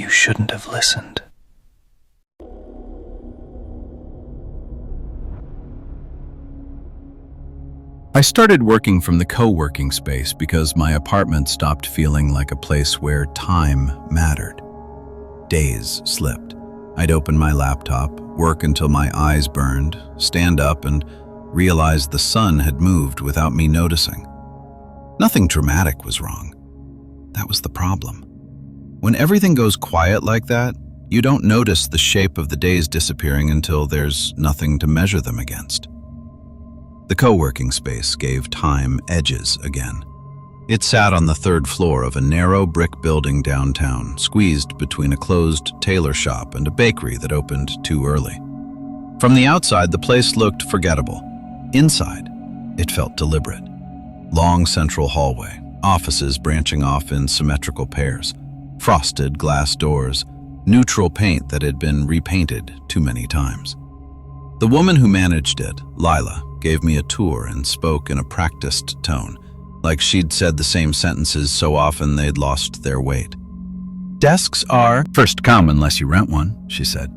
you shouldn't have listened. I started working from the co-working space because my apartment stopped feeling like a place where time mattered. Days slipped. I'd open my laptop, work until my eyes burned, stand up and realize the sun had moved without me noticing. Nothing dramatic was wrong. That was the problem. When everything goes quiet like that, you don't notice the shape of the days disappearing until there's nothing to measure them against. The co-working space gave time edges again. It sat on the third floor of a narrow brick building downtown, squeezed between a closed tailor shop and a bakery that opened too early. From the outside, the place looked forgettable. Inside, it felt deliberate. Long central hallway, offices branching off in symmetrical pairs, frosted glass doors, neutral paint that had been repainted too many times. The woman who managed it, Lila, gave me a tour and spoke in a practiced tone, like she'd said the same sentences so often they'd lost their weight. "Desks are first come unless you rent one," she said.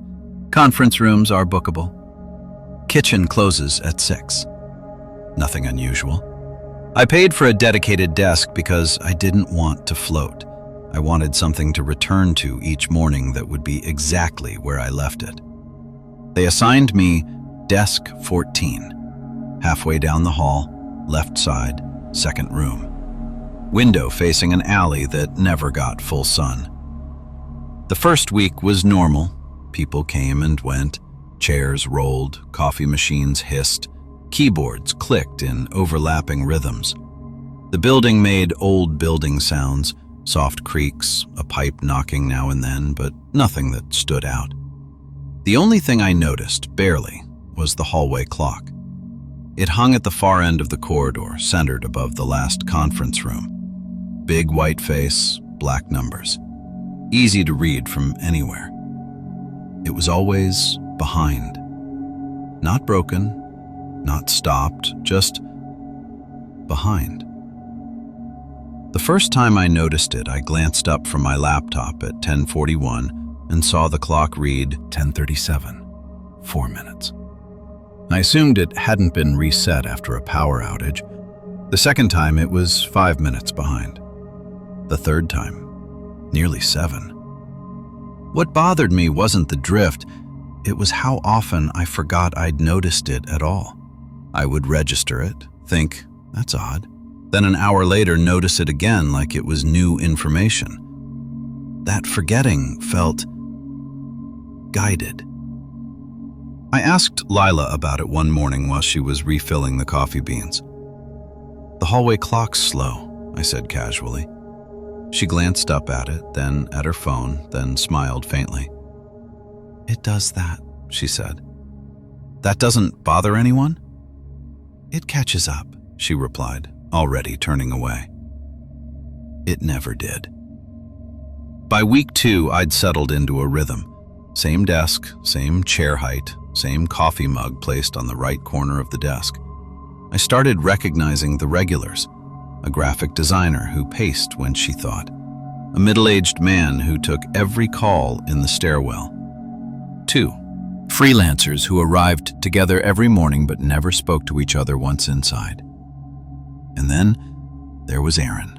"Conference rooms are bookable. Kitchen closes at 6. Nothing unusual. I paid for a dedicated desk because I didn't want to float. I wanted something to return to each morning that would be exactly where I left it. They assigned me Desk 14, halfway down the hall, left side, second room. Window facing an alley that never got full sun. The first week was normal. People came and went, chairs rolled, coffee machines hissed, keyboards clicked in overlapping rhythms. The building made old building sounds, soft creaks, a pipe knocking now and then, but nothing that stood out. The only thing I noticed, barely, was the hallway clock. It hung at the far end of the corridor, centered above the last conference room. Big white face, black numbers. Easy to read from anywhere. It was always behind. Not broken, not stopped, just behind. The first time I noticed it, I glanced up from my laptop at 10:41 and saw the clock read 10:37, 4 minutes. I assumed it hadn't been reset after a power outage. The second time, it was 5 minutes behind. The third time, nearly 7. What bothered me wasn't the drift, it was how often I forgot I'd noticed it at all. I would register it, think, that's odd. Then an hour later, notice it again like it was new information. That forgetting felt guided. I asked Lila about it one morning while she was refilling the coffee beans. "The hallway clock's slow," I said casually. She glanced up at it, then at her phone, then smiled faintly. "It does that," she said. "That doesn't bother anyone?" "It catches up," she replied, already turning away. It never did. By week 2, I'd settled into a rhythm. Same desk, same chair height, same coffee mug placed on the right corner of the desk. I started recognizing the regulars, a graphic designer who paced when she thought, a middle-aged man who took every call in the stairwell, 2 freelancers who arrived together every morning but never spoke to each other once inside. And then there was Aaron.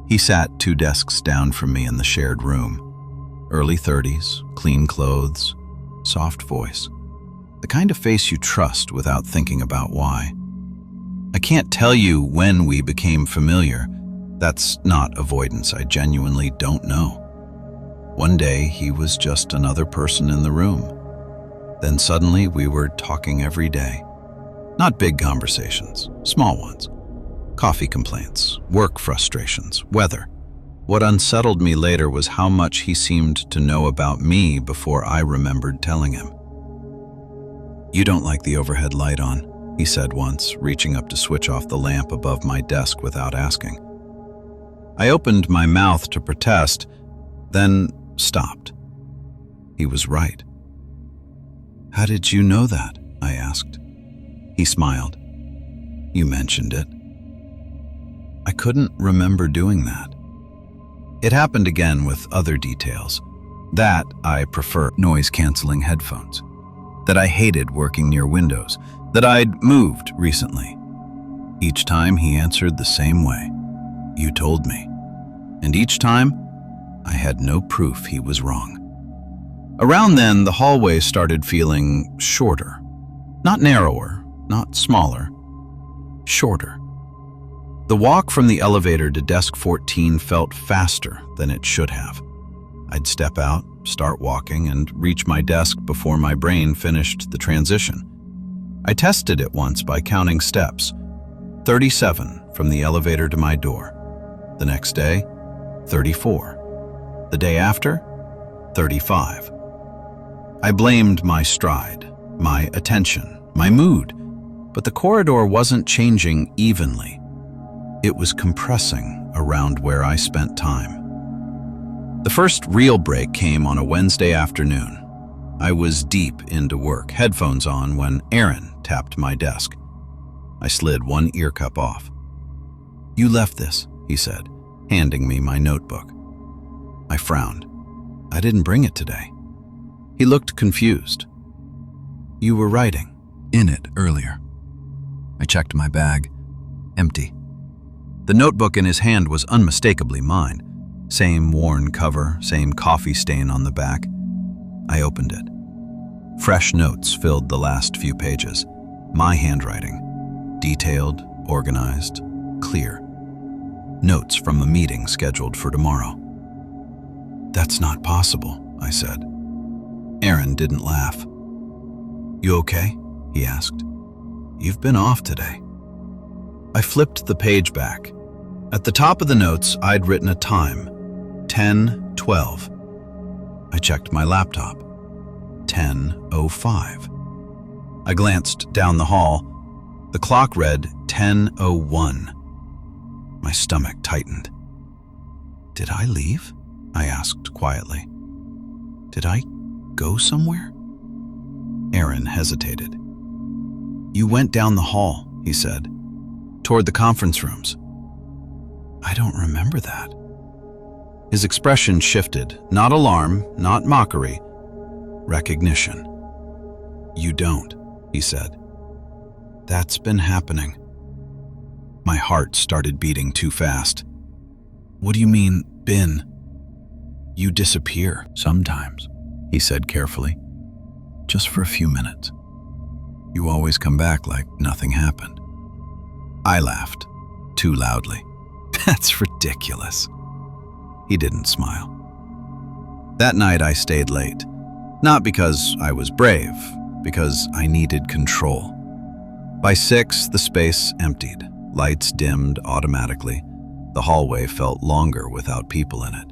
He sat 2 desks down from me in the shared room. Early 30s, clean clothes, soft voice. The kind of face you trust without thinking about why. I can't tell you when we became familiar. That's not avoidance, I genuinely don't know. One day, he was just another person in the room. Then suddenly, we were talking every day. Not big conversations, small ones. Coffee complaints, work frustrations, weather. What unsettled me later was how much he seemed to know about me before I remembered telling him. "You don't like the overhead light on," he said once, reaching up to switch off the lamp above my desk without asking. I opened my mouth to protest, then stopped. He was right. "How did you know that?" I asked. He smiled. "You mentioned it." I couldn't remember doing that. It happened again with other details. That I prefer noise-canceling headphones. That I hated working near windows. That I'd moved recently. Each time he answered the same way. You told me. And each time, I had no proof he was wrong. Around then, the hallway started feeling shorter. Not narrower, not smaller. Shorter. The walk from the elevator to desk 14 felt faster than it should have. I'd step out, start walking, and reach my desk before my brain finished the transition. I tested it once by counting steps. 37 from the elevator to my door. The next day, 34. The day after, 35. I blamed my stride, my attention, my mood, but the corridor wasn't changing evenly. It was compressing around where I spent time. The first real break came on a Wednesday afternoon. I was deep into work, headphones on, when Aaron tapped my desk. I slid one ear cup off. You left this, he said, handing me my notebook. I frowned. I didn't bring it today. He looked confused. You were writing in it earlier. I checked my bag. Empty. The notebook in his hand was unmistakably mine. Same worn cover, same coffee stain on the back. I opened it. Fresh notes filled the last few pages. My handwriting. Detailed, organized, clear. Notes from a meeting scheduled for tomorrow. That's not possible, I said. Aaron didn't laugh. You okay? He asked. You've been off today. I flipped the page back. At the top of the notes, I'd written a time. 10:12. I checked my laptop. 10:05. I glanced down the hall. The clock read 10:01. My stomach tightened. Did I leave? I asked quietly. Did I go somewhere? Aaron hesitated. You went down the hall, he said, toward the conference rooms. I don't remember that. His expression shifted, not alarm, not mockery, recognition. You don't, he said. That's been happening. My heart started beating too fast. What do you mean, been? You disappear sometimes, he said carefully. Just for a few minutes. You always come back like nothing happened. I laughed, too loudly. That's ridiculous. He didn't smile. That night I stayed late. Not because I was brave, because I needed control. By 6, the space emptied. Lights dimmed automatically. The hallway felt longer without people in it.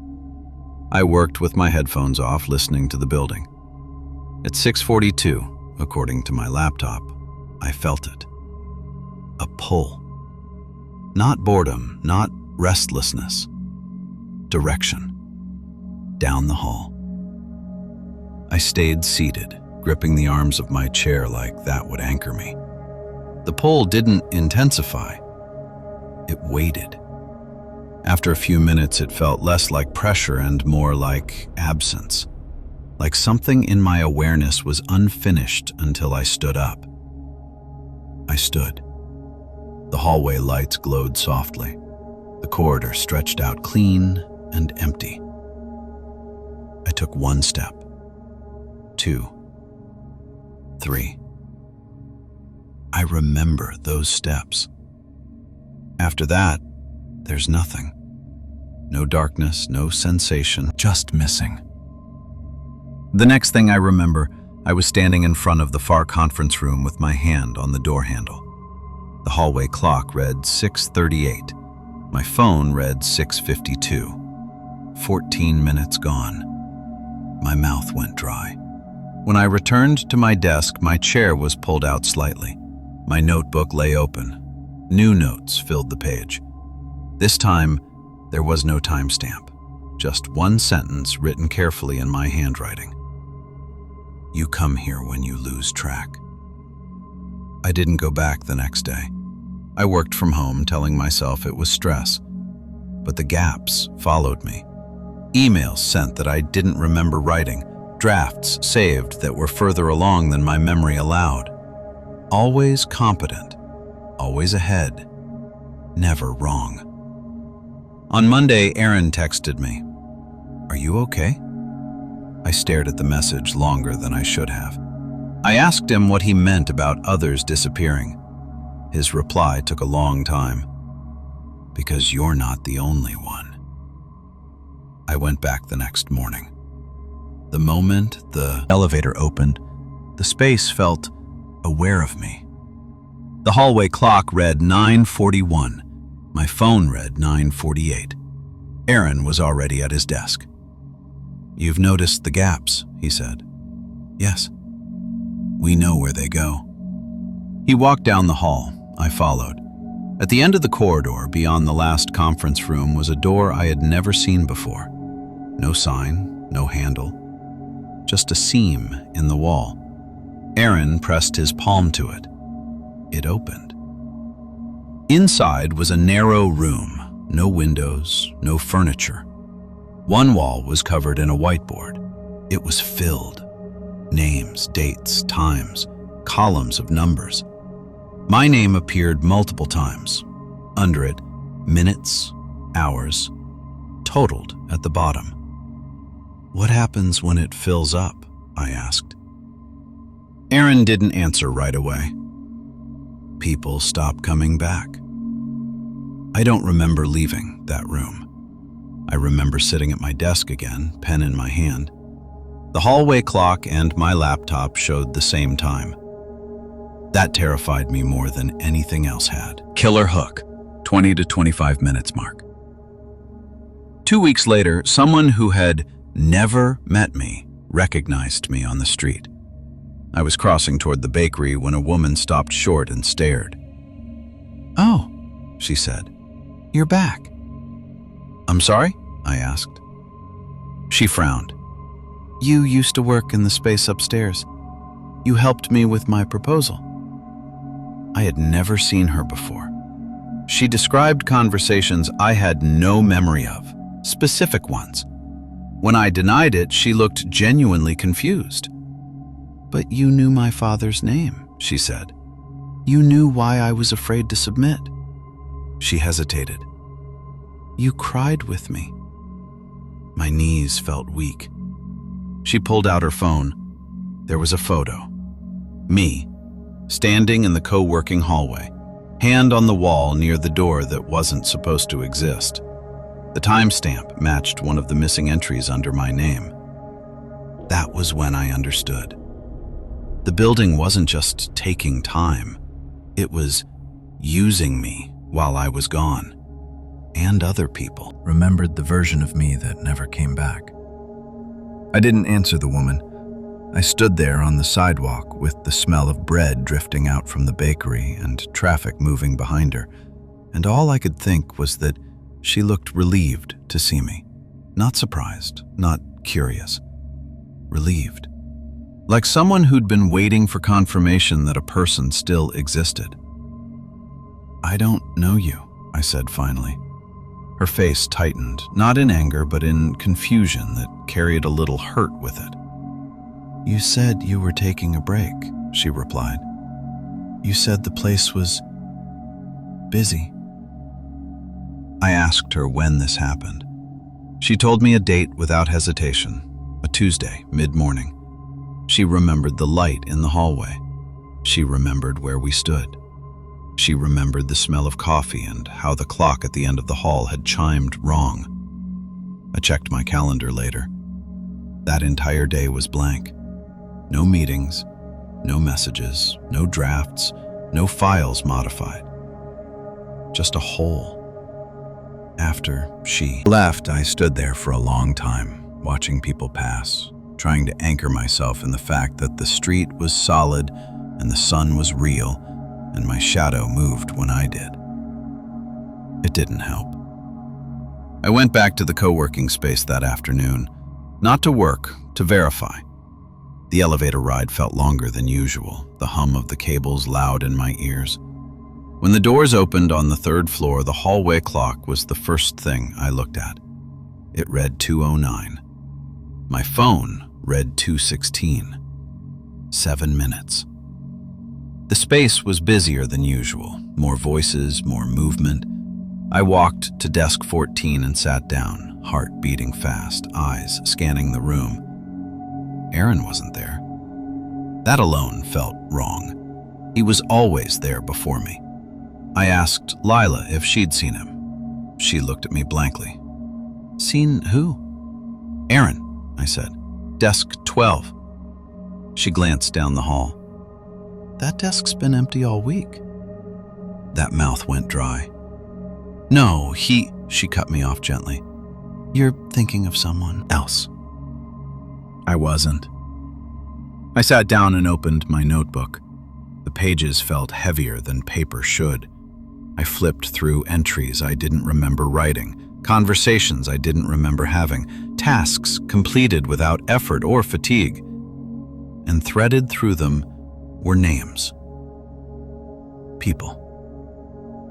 I worked with my headphones off, listening to the building. At 6:42, according to my laptop, I felt it. A pull. Not boredom, not restlessness. Direction. Down the hall. I stayed seated, gripping the arms of my chair like that would anchor me. The pull didn't intensify. It waited. After a few minutes, it felt less like pressure and more like absence. Like something in my awareness was unfinished until I stood up. I stood. The hallway lights glowed softly. The corridor stretched out clean and empty. I took 1 step, 2, 3. I remember those steps. After that, there's nothing. No darkness, no sensation, just missing. The next thing I remember, I was standing in front of the far conference room with my hand on the door handle. The hallway clock read 6:38. My phone read 6:52. 14 minutes gone. My mouth went dry. When I returned to my desk, my chair was pulled out slightly. My notebook lay open. New notes filled the page. This time, there was no timestamp. Just one sentence written carefully in my handwriting. You come here when you lose track. I didn't go back the next day. I worked from home, telling myself it was stress. But the gaps followed me. Emails sent that I didn't remember writing, drafts saved that were further along than my memory allowed. Always competent, always ahead, never wrong. On Monday, Aaron texted me, "Are you okay?" I stared at the message longer than I should have. I asked him what he meant about others disappearing. His reply took a long time. "Because you're not the only one." I went back the next morning. The moment the elevator opened, the space felt aware of me. The hallway clock read 9:41. My phone read 9:48. Aaron was already at his desk. "You've noticed the gaps," he said. "Yes." "We know where they go." He walked down the hall. I followed. At the end of the corridor, beyond the last conference room, was a door I had never seen before. No sign, no handle, just a seam in the wall. Aaron pressed his palm to it. It opened. Inside was a narrow room, no windows, no furniture. One wall was covered in a whiteboard. It was filled. Names, dates, times, columns of numbers. My name appeared multiple times. Under it, minutes, hours, totaled at the bottom. "What happens when it fills up?" I asked. Aaron didn't answer right away. "People stop coming back." I don't remember leaving that room. I remember sitting at my desk again, pen in my hand. The hallway clock and my laptop showed the same time. That terrified me more than anything else had. Killer hook, 20 to 25 minutes mark. 2 weeks later, someone who had never met me recognized me on the street. I was crossing toward the bakery when a woman stopped short and stared. "Oh," she said, "you're back." "I'm sorry?" I asked. She frowned. "You used to work in the space upstairs. You helped me with my proposal." I had never seen her before. She described conversations I had no memory of, specific ones. When I denied it, she looked genuinely confused. "But you knew my father's name," she said. "You knew why I was afraid to submit." She hesitated. "You cried with me." My knees felt weak. She pulled out her phone. There was a photo. Me, standing in the co-working hallway, hand on the wall near the door that wasn't supposed to exist. The timestamp matched one of the missing entries under my name. That was when I understood. The building wasn't just taking time. It was using me while I was gone. And other people remembered the version of me that never came back. I didn't answer the woman. I stood there on the sidewalk with the smell of bread drifting out from the bakery and traffic moving behind her, and all I could think was that she looked relieved to see me. Not surprised, not curious. Relieved. Like someone who'd been waiting for confirmation that a person still existed. "I don't know you," I said finally. Her face tightened, not in anger, but in confusion that carried a little hurt with it. "You said you were taking a break," she replied. "You said the place was busy." I asked her when this happened. She told me a date without hesitation, a Tuesday, mid-morning. She remembered the light in the hallway. She remembered where we stood. She remembered the smell of coffee and how the clock at the end of the hall had chimed wrong. I checked my calendar later. That entire day was blank. No meetings, no messages, no drafts, no files modified. Just a hole. After she left, I stood there for a long time, watching people pass, trying to anchor myself in the fact that the street was solid and the sun was real, and my shadow moved when I did. It didn't help. I went back to the co-working space that afternoon, not to work, to verify. The elevator ride felt longer than usual, the hum of the cables loud in my ears. When the doors opened on the third floor, the hallway clock was the first thing I looked at. It read 2:09. My phone read 2:16. 7 minutes. The space was busier than usual. More voices, more movement. I walked to desk 14 and sat down, heart beating fast, eyes scanning the room. Aaron wasn't there. That alone felt wrong. He was always there before me. I asked Lila if she'd seen him. She looked at me blankly. Seen who? Aaron, I said. Desk 12. She glanced down the hall. That desk's been empty all week. That mouth went dry. No, she cut me off gently. You're thinking of someone else. I wasn't. I sat down and opened my notebook. The pages felt heavier than paper should. I flipped through entries I didn't remember writing, conversations I didn't remember having, tasks completed without effort or fatigue. And threaded through them were names. People.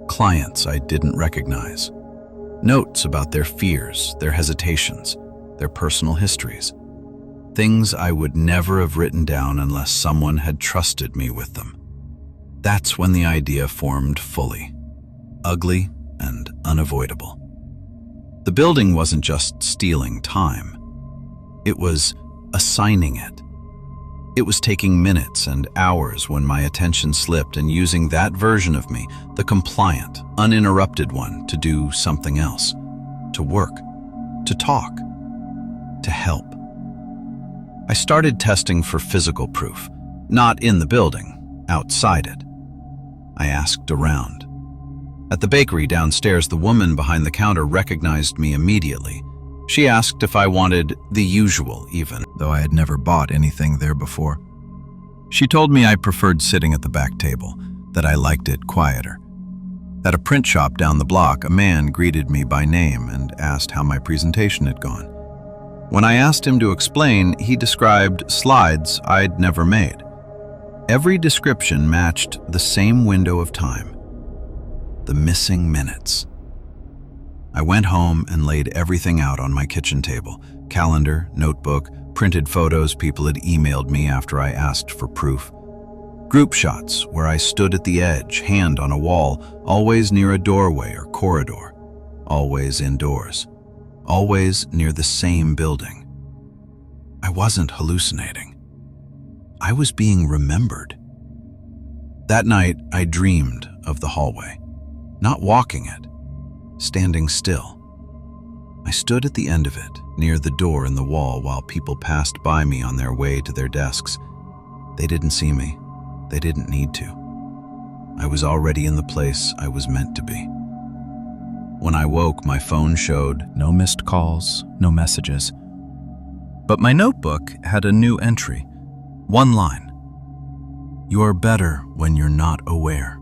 Clients I didn't recognize. Notes about their fears, their hesitations, their personal histories. Things I would never have written down unless someone had trusted me with them. That's when the idea formed fully. Ugly and unavoidable. The building wasn't just stealing time. It was assigning it. It was taking minutes and hours when my attention slipped and using that version of me, the compliant, uninterrupted one, to do something else. To work. To talk. To help. I started testing for physical proof. Not in the building, outside it. I asked around. At the bakery downstairs, the woman behind the counter recognized me immediately. She asked if I wanted the usual even, though I had never bought anything there before. She told me I preferred sitting at the back table, that I liked it quieter. At a print shop down the block, a man greeted me by name and asked how my presentation had gone. When I asked him to explain, he described slides I'd never made. Every description matched the same window of time. The missing minutes. I went home and laid everything out on my kitchen table. Calendar, notebook, printed photos people had emailed me after I asked for proof. Group shots where I stood at the edge, hand on a wall, always near a doorway or corridor. Always indoors. Always near the same building. I wasn't hallucinating. I was being remembered. That night, I dreamed of the hallway. Not walking it. Standing still. I stood at the end of it, near the door in the wall, while people passed by me on their way to their desks. They didn't see me. They didn't need to. I was already in the place I was meant to be. When I woke, my phone showed no missed calls, no messages. But my notebook had a new entry. One line. You are better when you're not aware.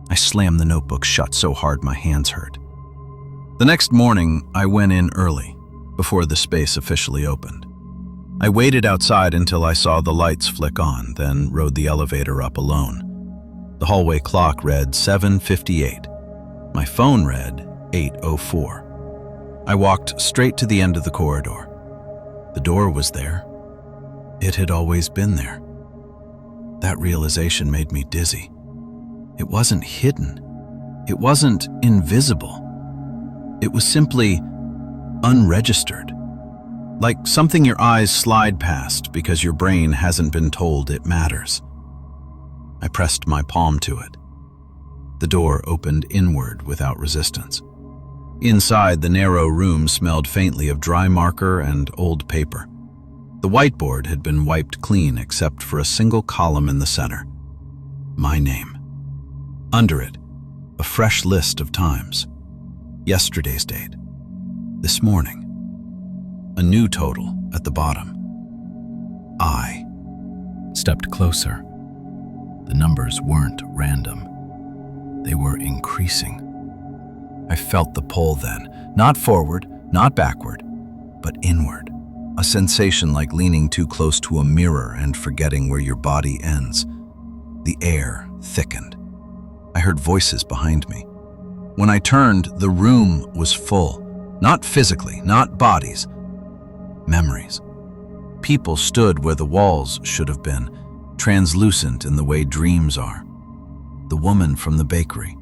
I slammed the notebook shut so hard my hands hurt. The next morning, I went in early, before the space officially opened. I waited outside until I saw the lights flick on, then rode the elevator up alone. The hallway clock read 7:58. My phone read 8:04. I walked straight to the end of the corridor. The door was there. It had always been there. That realization made me dizzy. It wasn't hidden. It wasn't invisible. It was simply unregistered. Like something your eyes slide past because your brain hasn't been told it matters. I pressed my palm to it. The door opened inward without resistance. Inside, the narrow room smelled faintly of dry marker and old paper. The whiteboard had been wiped clean except for a single column in the center. My name. Under it, a fresh list of times. Yesterday's date. This morning. A new total at the bottom. I stepped closer. The numbers weren't random. They were increasing. I felt the pull then, not forward, not backward, but inward. A sensation like leaning too close to a mirror and forgetting where your body ends. The air thickened. I heard voices behind me. When I turned, the room was full. Not physically, not bodies. Memories. People stood where the walls should have been, translucent in the way dreams are. The woman from the bakery,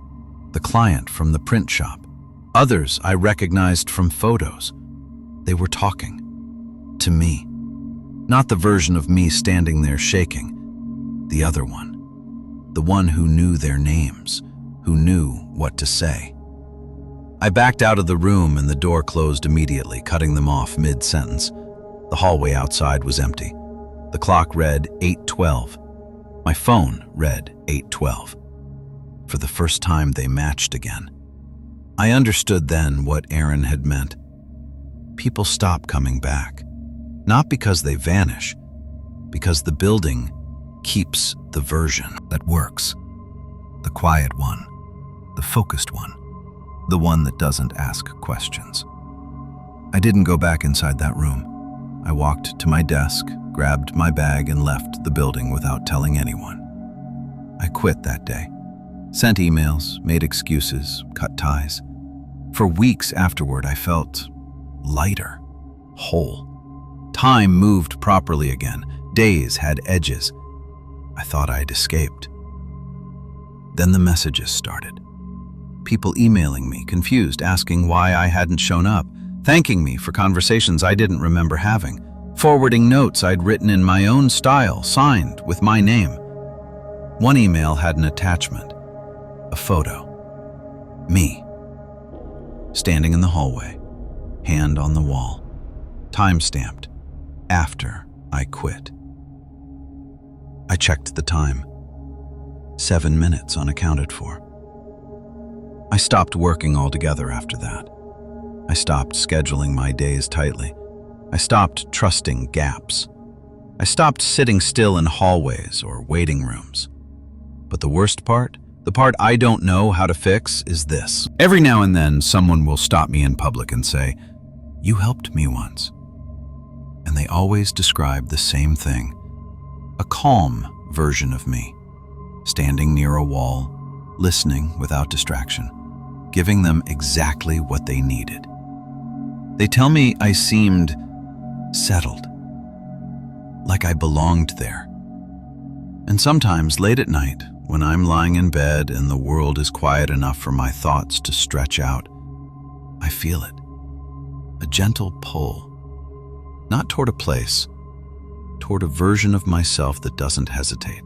the client from the print shop. Others I recognized from photos. They were talking. To me. Not the version of me standing there shaking. The other one. The one who knew their names, who knew what to say. I backed out of the room and the door closed immediately, cutting them off mid-sentence. The hallway outside was empty. The clock read 8:12. My phone read 8:12. For the first time, they matched again. I understood then what Aaron had meant. People stop coming back. Not because they vanish, because the building keeps the version that works. The quiet one, the focused one, the one that doesn't ask questions. I didn't go back inside that room. I walked to my desk, grabbed my bag, and left the building without telling anyone. I quit that day. Sent emails, made excuses, cut ties. For weeks afterward, I felt lighter, whole. Time moved properly again. Days had edges. I thought I'd escaped. Then the messages started. People emailing me, confused, asking why I hadn't shown up, thanking me for conversations I didn't remember having, forwarding notes I'd written in my own style, signed with my name. One email had an attachment, a photo. Me, standing in the hallway, hand on the wall, time-stamped, after I quit. I checked the time. 7 minutes unaccounted for. I stopped working altogether after that. I stopped scheduling my days tightly. I stopped trusting gaps. I stopped sitting still in hallways or waiting rooms. But the worst part, the part I don't know how to fix, is this. Every now and then, someone will stop me in public and say, "You helped me once." And they always describe the same thing. A calm version of me, standing near a wall, listening without distraction, giving them exactly what they needed. They tell me I seemed settled, like I belonged there. And sometimes late at night, when I'm lying in bed and the world is quiet enough for my thoughts to stretch out, I feel it. A gentle pull, not toward a place, toward a version of myself that doesn't hesitate,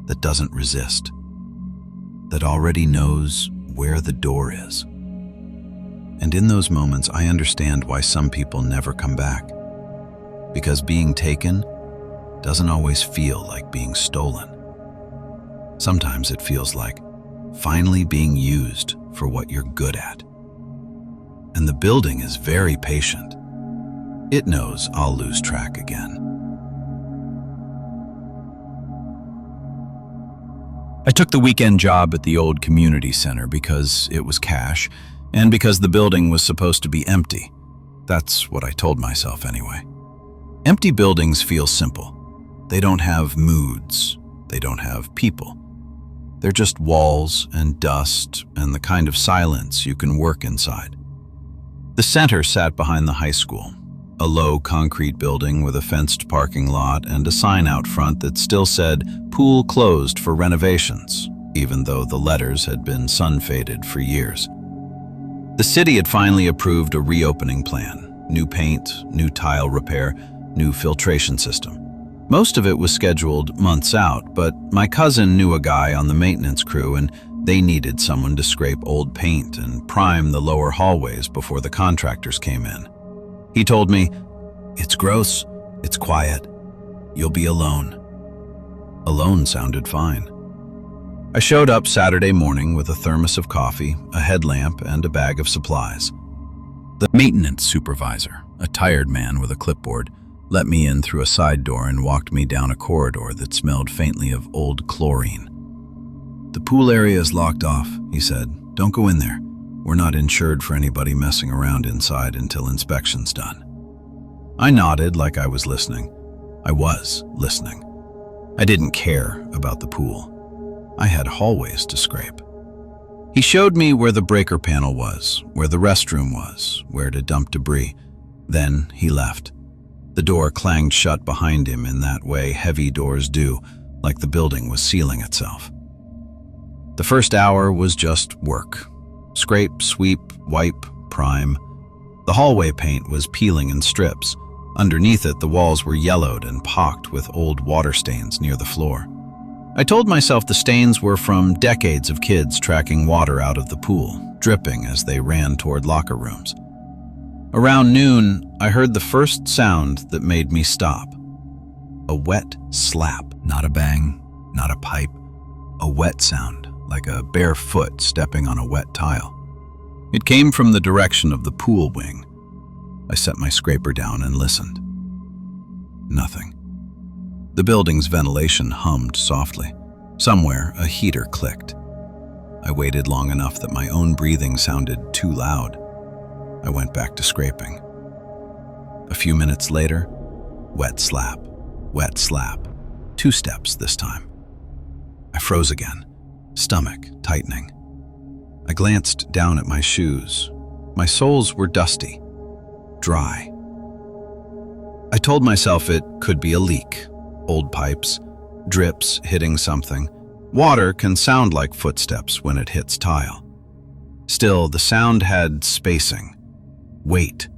that doesn't resist, that already knows where the door is. And in those moments, I understand why some people never come back. Because being taken doesn't always feel like being stolen. Sometimes it feels like finally being used for what you're good at. And the building is very patient. It knows I'll lose track again. I took the weekend job at the old community center because it was cash and because the building was supposed to be empty. That's what I told myself anyway. Empty buildings feel simple. They don't have moods. They don't have people. They're just walls and dust and the kind of silence you can work inside. The center sat behind the high school, a low concrete building with a fenced parking lot and a sign out front that still said "Pool closed for renovations," even though the letters had been sun-faded for years. The city had finally approved a reopening plan, new paint, new tile repair, new filtration system. Most of it was scheduled months out, but my cousin knew a guy on the maintenance crew and they needed someone to scrape old paint and prime the lower hallways before the contractors came in. He told me, "It's gross, it's quiet, you'll be alone." Alone sounded fine. I showed up Saturday morning with a thermos of coffee, a headlamp, and a bag of supplies. The maintenance supervisor, a tired man with a clipboard, let me in through a side door and walked me down a corridor that smelled faintly of old chlorine. "The pool area is locked off," he said. "Don't go in there. We're not insured for anybody messing around inside until inspection's done." I nodded like I was listening. I was listening. I didn't care about the pool. I had hallways to scrape. He showed me where the breaker panel was, where the restroom was, where to dump debris. Then he left. The door clanged shut behind him in that way heavy doors do, like the building was sealing itself. The first hour was just work. Scrape, sweep, wipe, prime. The hallway paint was peeling in strips. Underneath it, the walls were yellowed and pocked with old water stains near the floor. I told myself the stains were from decades of kids tracking water out of the pool, dripping as they ran toward locker rooms. Around noon, I heard the first sound that made me stop. A wet slap. Not a bang, not a pipe. A wet sound, like a bare foot stepping on a wet tile. It came from the direction of the pool wing. I set my scraper down and listened. Nothing. The building's ventilation hummed softly. Somewhere, a heater clicked. I waited long enough that my own breathing sounded too loud. I went back to scraping. A few minutes later, wet slap, wet slap. 2 steps this time. I froze again, stomach tightening. I glanced down at my shoes. My soles were dusty, dry. I told myself it could be a leak. Old pipes, drips hitting something. Water can sound like footsteps when it hits tile. Still, the sound had spacing. Wait.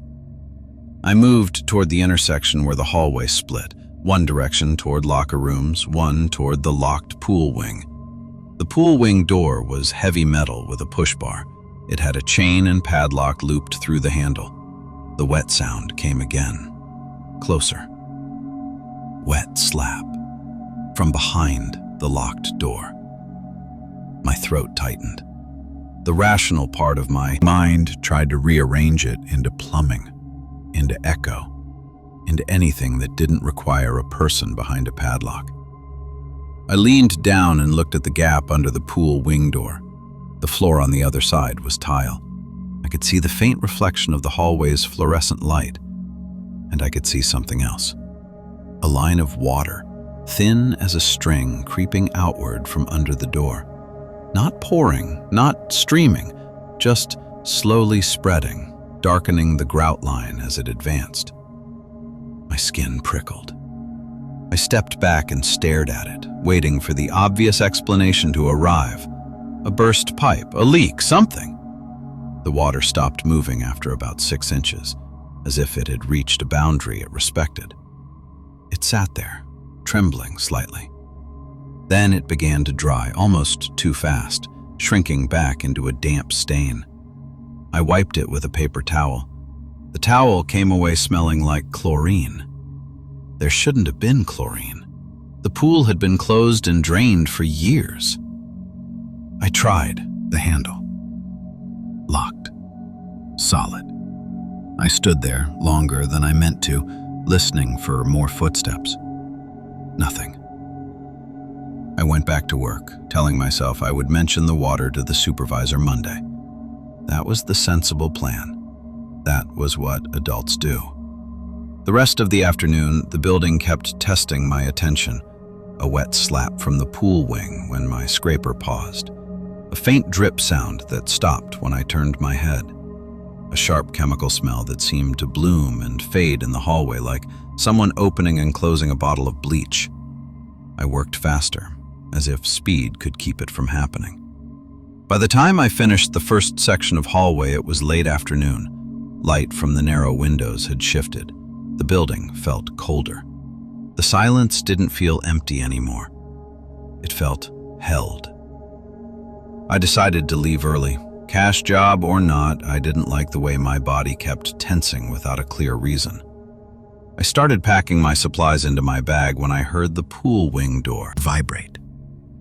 I moved toward the intersection where the hallway split, one direction toward locker rooms, one toward the locked pool wing. The pool wing door was heavy metal with a push bar. It had a chain and padlock looped through the handle. The wet sound came again, closer. Wet slap from behind the locked door. My throat tightened. The rational part of my mind tried to rearrange it into plumbing, into echo, into anything that didn't require a person behind a padlock. I leaned down and looked at the gap under the pool wing door. The floor on the other side was tile. I could see the faint reflection of the hallway's fluorescent light, and I could see something else. A line of water, thin as a string, creeping outward from under the door. Not pouring, not streaming, just slowly spreading, darkening the grout line as it advanced. My skin prickled. I stepped back and stared at it, waiting for the obvious explanation to arrive. A burst pipe, a leak, something. The water stopped moving after about 6 inches, as if it had reached a boundary it respected. It sat there, trembling slightly. Then it began to dry, almost too fast, shrinking back into a damp stain. I wiped it with a paper towel. The towel came away smelling like chlorine. There shouldn't have been chlorine. The pool had been closed and drained for years. I tried the handle. Locked. Solid. I stood there longer than I meant to, listening for more footsteps. Nothing. I went back to work, telling myself I would mention the water to the supervisor Monday. That was the sensible plan. That was what adults do. The rest of the afternoon, the building kept testing my attention. A wet slap from the pool wing when my scraper paused. A faint drip sound that stopped when I turned my head. A sharp chemical smell that seemed to bloom and fade in the hallway like someone opening and closing a bottle of bleach. I worked faster, as if speed could keep it from happening. By the time I finished the first section of hallway, it was late afternoon. Light from the narrow windows had shifted. The building felt colder. The silence didn't feel empty anymore. It felt held. I decided to leave early. Cash job or not, I didn't like the way my body kept tensing without a clear reason. I started packing my supplies into my bag when I heard the pool wing door vibrate.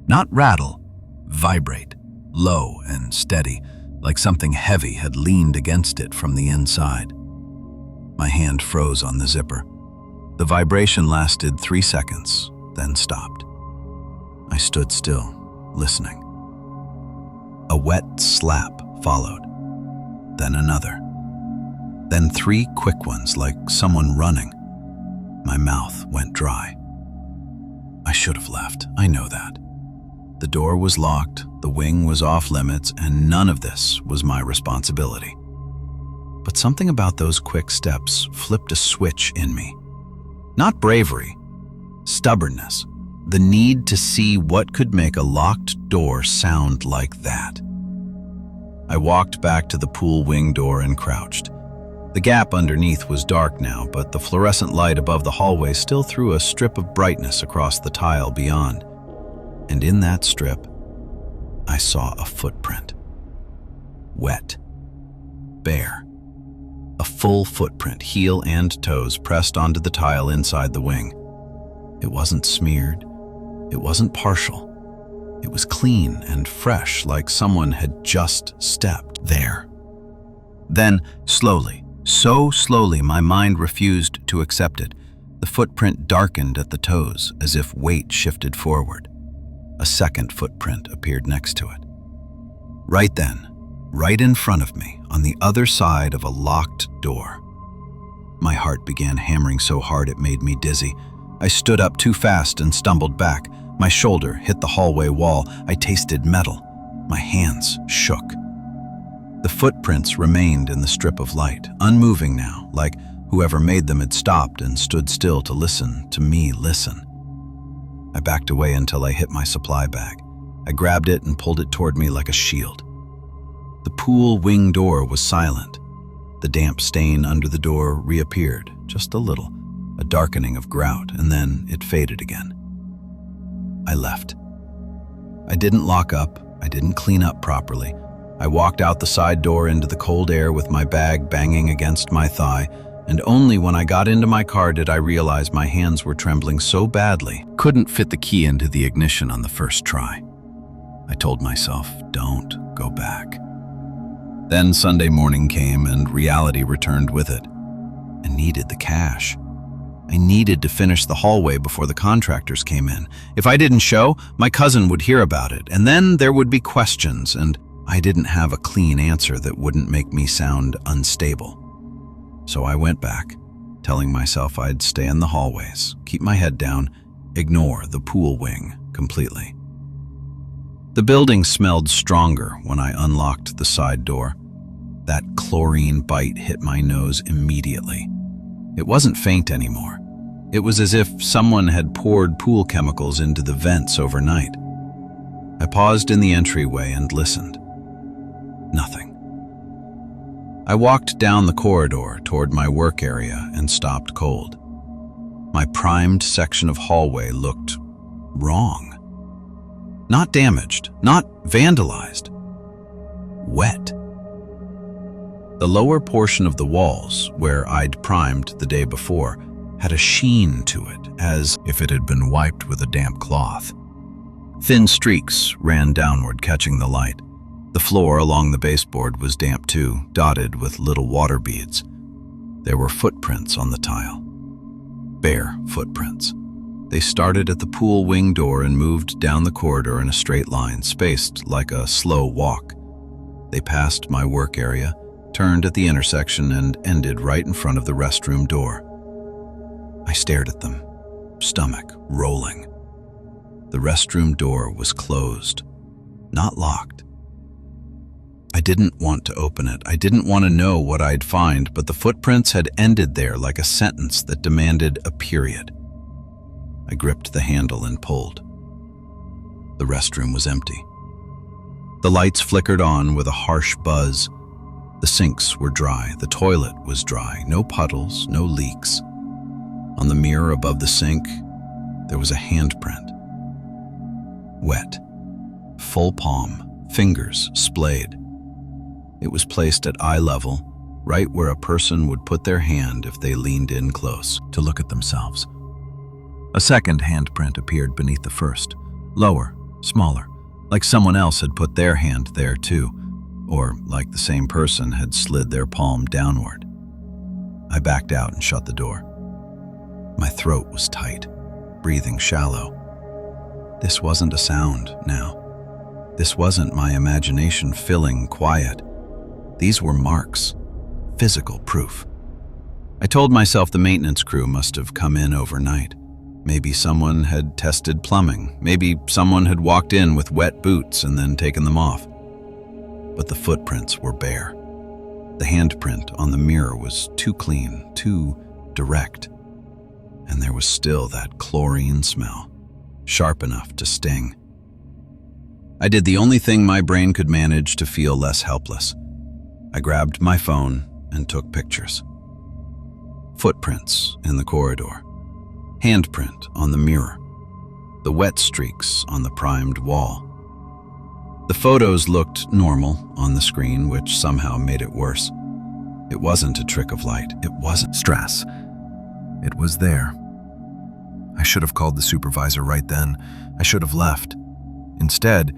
Not rattle, vibrate, low and steady, like something heavy had leaned against it from the inside. My hand froze on the zipper. The vibration lasted 3 seconds, then stopped. I stood still, listening. A wet slap followed, then another, then 3 quick ones like someone running. My mouth went dry. I should have left, I know that. The door was locked, the wing was off limits, and none of this was my responsibility. But something about those quick steps flipped a switch in me. Not bravery, stubbornness, the need to see what could make a locked door sound like that. I walked back to the pool wing door and crouched. The gap underneath was dark now, but the fluorescent light above the hallway still threw a strip of brightness across the tile beyond. And in that strip, I saw a footprint. Wet. Bare. A full footprint, heel and toes, pressed onto the tile inside the wing. It wasn't smeared. It wasn't partial. It was clean and fresh, like someone had just stepped there. Then, slowly, so slowly my mind refused to accept it, the footprint darkened at the toes as if weight shifted forward. A second footprint appeared next to it. Right then, right in front of me, on the other side of a locked door. My heart began hammering so hard it made me dizzy. I stood up too fast and stumbled back. My shoulder hit the hallway wall. I tasted metal. My hands shook. The footprints remained in the strip of light, unmoving now, like whoever made them had stopped and stood still to listen to me listen. I backed away until I hit my supply bag. I grabbed it and pulled it toward me like a shield. The pool wing door was silent. The damp stain under the door reappeared, just a little, a darkening of grout, and then it faded again. I left. I didn't lock up. I didn't clean up properly. I walked out the side door into the cold air with my bag banging against my thigh, and only when I got into my car did I realize my hands were trembling so badly, couldn't fit the key into the ignition on the first try. I told myself, don't go back. Then Sunday morning came and reality returned with it. I needed the cash. I needed to finish the hallway before the contractors came in. If I didn't show, my cousin would hear about it, and then there would be questions, and I didn't have a clean answer that wouldn't make me sound unstable. So I went back, telling myself I'd stay in the hallways, keep my head down, ignore the pool wing completely. The building smelled stronger when I unlocked the side door. That chlorine bite hit my nose immediately. It wasn't faint anymore. It was as if someone had poured pool chemicals into the vents overnight. I paused in the entryway and listened. Nothing. I walked down the corridor toward my work area and stopped cold. My primed section of hallway looked wrong. Not damaged, not vandalized. Wet. The lower portion of the walls, where I'd primed the day before, had a sheen to it, as if it had been wiped with a damp cloth. Thin streaks ran downward, catching the light. The floor along the baseboard was damp too, dotted with little water beads. There were footprints on the tile. Bare footprints. They started at the pool wing door and moved down the corridor in a straight line, spaced like a slow walk. They passed my work area, turned at the intersection, and ended right in front of the restroom door. I stared at them, stomach rolling. The restroom door was closed, not locked. I didn't want to open it. I didn't want to know what I'd find, but the footprints had ended there like a sentence that demanded a period. I gripped the handle and pulled. The restroom was empty. The lights flickered on with a harsh buzz. The sinks were dry. The toilet was dry. No puddles, no leaks. On the mirror above the sink, there was a handprint. Wet. Full palm, fingers splayed. It was placed at eye level, right where a person would put their hand if they leaned in close to look at themselves. A second handprint appeared beneath the first, lower, smaller, like someone else had put their hand there too, or like the same person had slid their palm downward. I backed out and shut the door. My throat was tight, breathing shallow. This wasn't a sound now. This wasn't my imagination filling quiet. These were marks, physical proof. I told myself the maintenance crew must have come in overnight. Maybe someone had tested plumbing. Maybe someone had walked in with wet boots and then taken them off. But the footprints were bare. The handprint on the mirror was too clean, too direct. And there was still that chlorine smell, sharp enough to sting. I did the only thing my brain could manage to feel less helpless. I grabbed my phone and took pictures. Footprints in the corridor. Handprint on the mirror. The wet streaks on the primed wall. The photos looked normal on the screen, which somehow made it worse. It wasn't a trick of light. It wasn't stress. It was there. I should have called the supervisor right then. I should have left. Instead,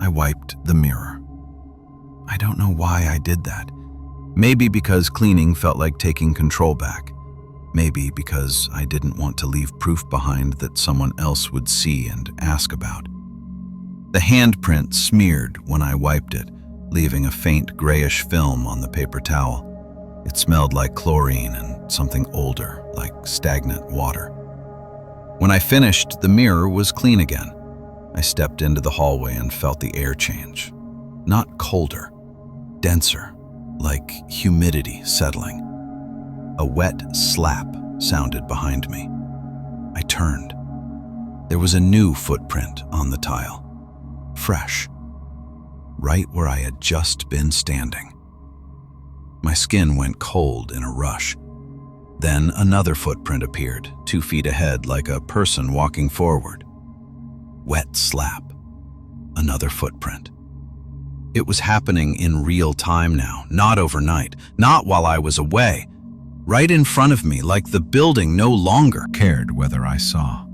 I wiped the mirror. I don't know why I did that. Maybe because cleaning felt like taking control back. Maybe because I didn't want to leave proof behind that someone else would see and ask about. The handprint smeared when I wiped it, leaving a faint grayish film on the paper towel. It smelled like chlorine and something older, like stagnant water. When I finished, the mirror was clean again. I stepped into the hallway and felt the air change. Not colder, denser, like humidity settling. A wet slap sounded behind me. I turned. There was a new footprint on the tile. Fresh. Right where I had just been standing. My skin went cold in a rush. Then another footprint appeared, 2 feet ahead, like a person walking forward. Wet slap. Another footprint. It was happening in real time now, not overnight, not while I was away. Right in front of me, like the building no longer cared whether I saw.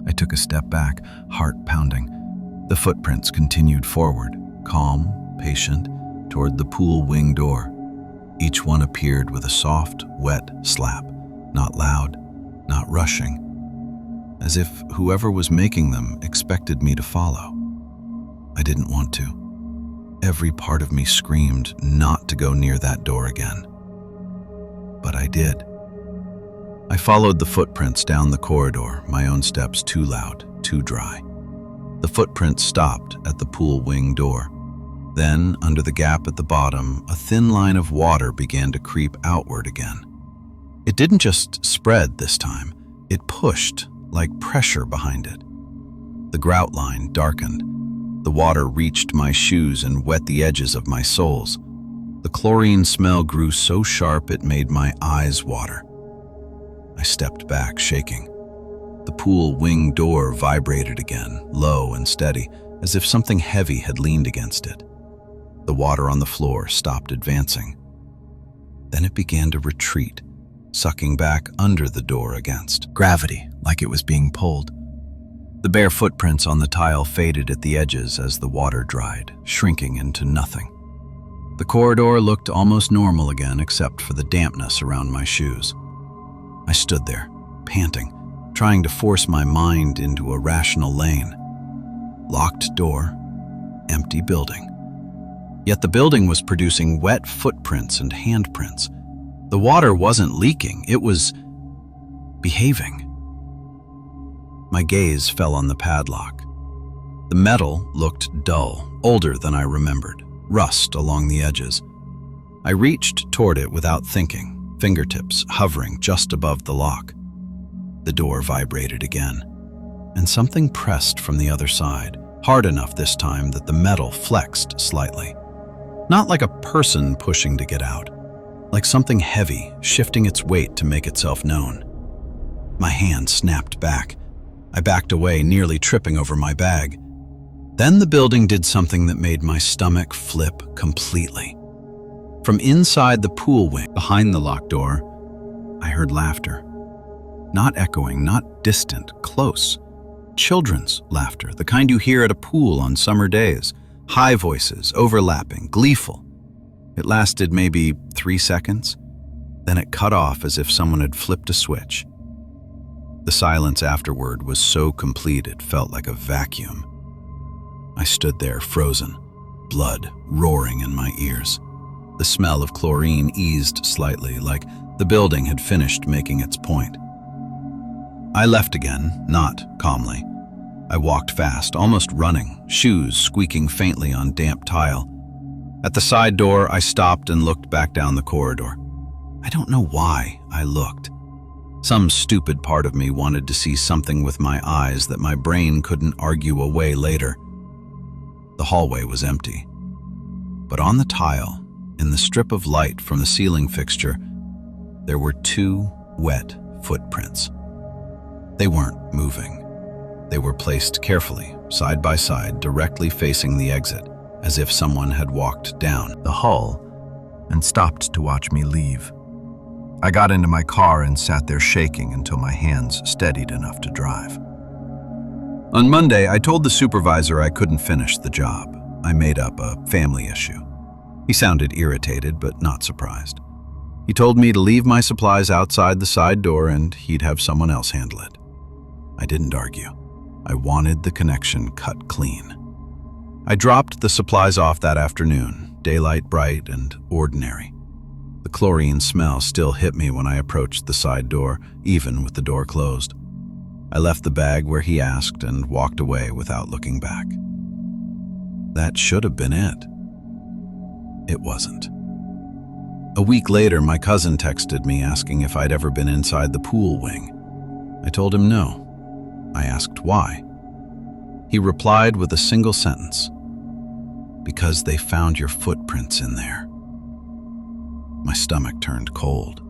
I took a step back, heart pounding. The footprints continued forward, calm, patient, toward the pool wing door. Each one appeared with a soft, wet slap, not loud, not rushing, as if whoever was making them expected me to follow. I didn't want to. Every part of me screamed not to go near that door again. But I did. I followed the footprints down the corridor, my own steps too loud, too dry. The footprints stopped at the pool wing door. Then, under the gap at the bottom, a thin line of water began to creep outward again. It didn't just spread this time, it pushed, like pressure behind it. The grout line darkened. The water reached my shoes and wet the edges of my soles. The chlorine smell grew so sharp it made my eyes water. I stepped back, shaking. The pool wing door vibrated again, low and steady, as if something heavy had leaned against it. The water on the floor stopped advancing. Then it began to retreat, sucking back under the door against gravity, like it was being pulled. The bare footprints on the tile faded at the edges as the water dried, shrinking into nothing. The corridor looked almost normal again, except for the dampness around my shoes. I stood there, panting, trying to force my mind into a rational lane. Locked door, empty building. Yet the building was producing wet footprints and handprints. The water wasn't leaking, it was behaving. My gaze fell on the padlock. The metal looked dull, older than I remembered, rust along the edges. I reached toward it without thinking, fingertips hovering just above the lock. The door vibrated again, and something pressed from the other side, hard enough this time that the metal flexed slightly. Not like a person pushing to get out, like something heavy shifting its weight to make itself known. My hand snapped back. I backed away, nearly tripping over my bag. Then the building did something that made my stomach flip completely. From inside the pool wing, behind the locked door, I heard laughter. Not echoing, not distant, close. Children's laughter, the kind you hear at a pool on summer days. High voices, overlapping, gleeful. It lasted maybe 3 seconds. Then it cut off as if someone had flipped a switch. The silence afterward was so complete it felt like a vacuum. I stood there frozen, blood roaring in my ears. The smell of chlorine eased slightly, like the building had finished making its point. I left again, not calmly. I walked fast, almost running, shoes squeaking faintly on damp tile. At the side door, I stopped and looked back down the corridor. I don't know why I looked. Some stupid part of me wanted to see something with my eyes that my brain couldn't argue away later. The hallway was empty. But on the tile, in the strip of light from the ceiling fixture, there were 2 wet footprints. They weren't moving. They were placed carefully, side by side, directly facing the exit, as if someone had walked down the hall and stopped to watch me leave. I got into my car and sat there shaking until my hands steadied enough to drive. On Monday, I told the supervisor I couldn't finish the job. I made up a family issue. He sounded irritated, but not surprised. He told me to leave my supplies outside the side door and he'd have someone else handle it. I didn't argue. I wanted the connection cut clean. I dropped the supplies off that afternoon, daylight bright and ordinary. The chlorine smell still hit me when I approached the side door, even with the door closed. I left the bag where he asked and walked away without looking back. That should have been it. It wasn't. A week later, my cousin texted me asking if I'd ever been inside the pool wing. I told him no. I asked why. He replied with a single sentence: "Because they found your footprints in there." My stomach turned cold.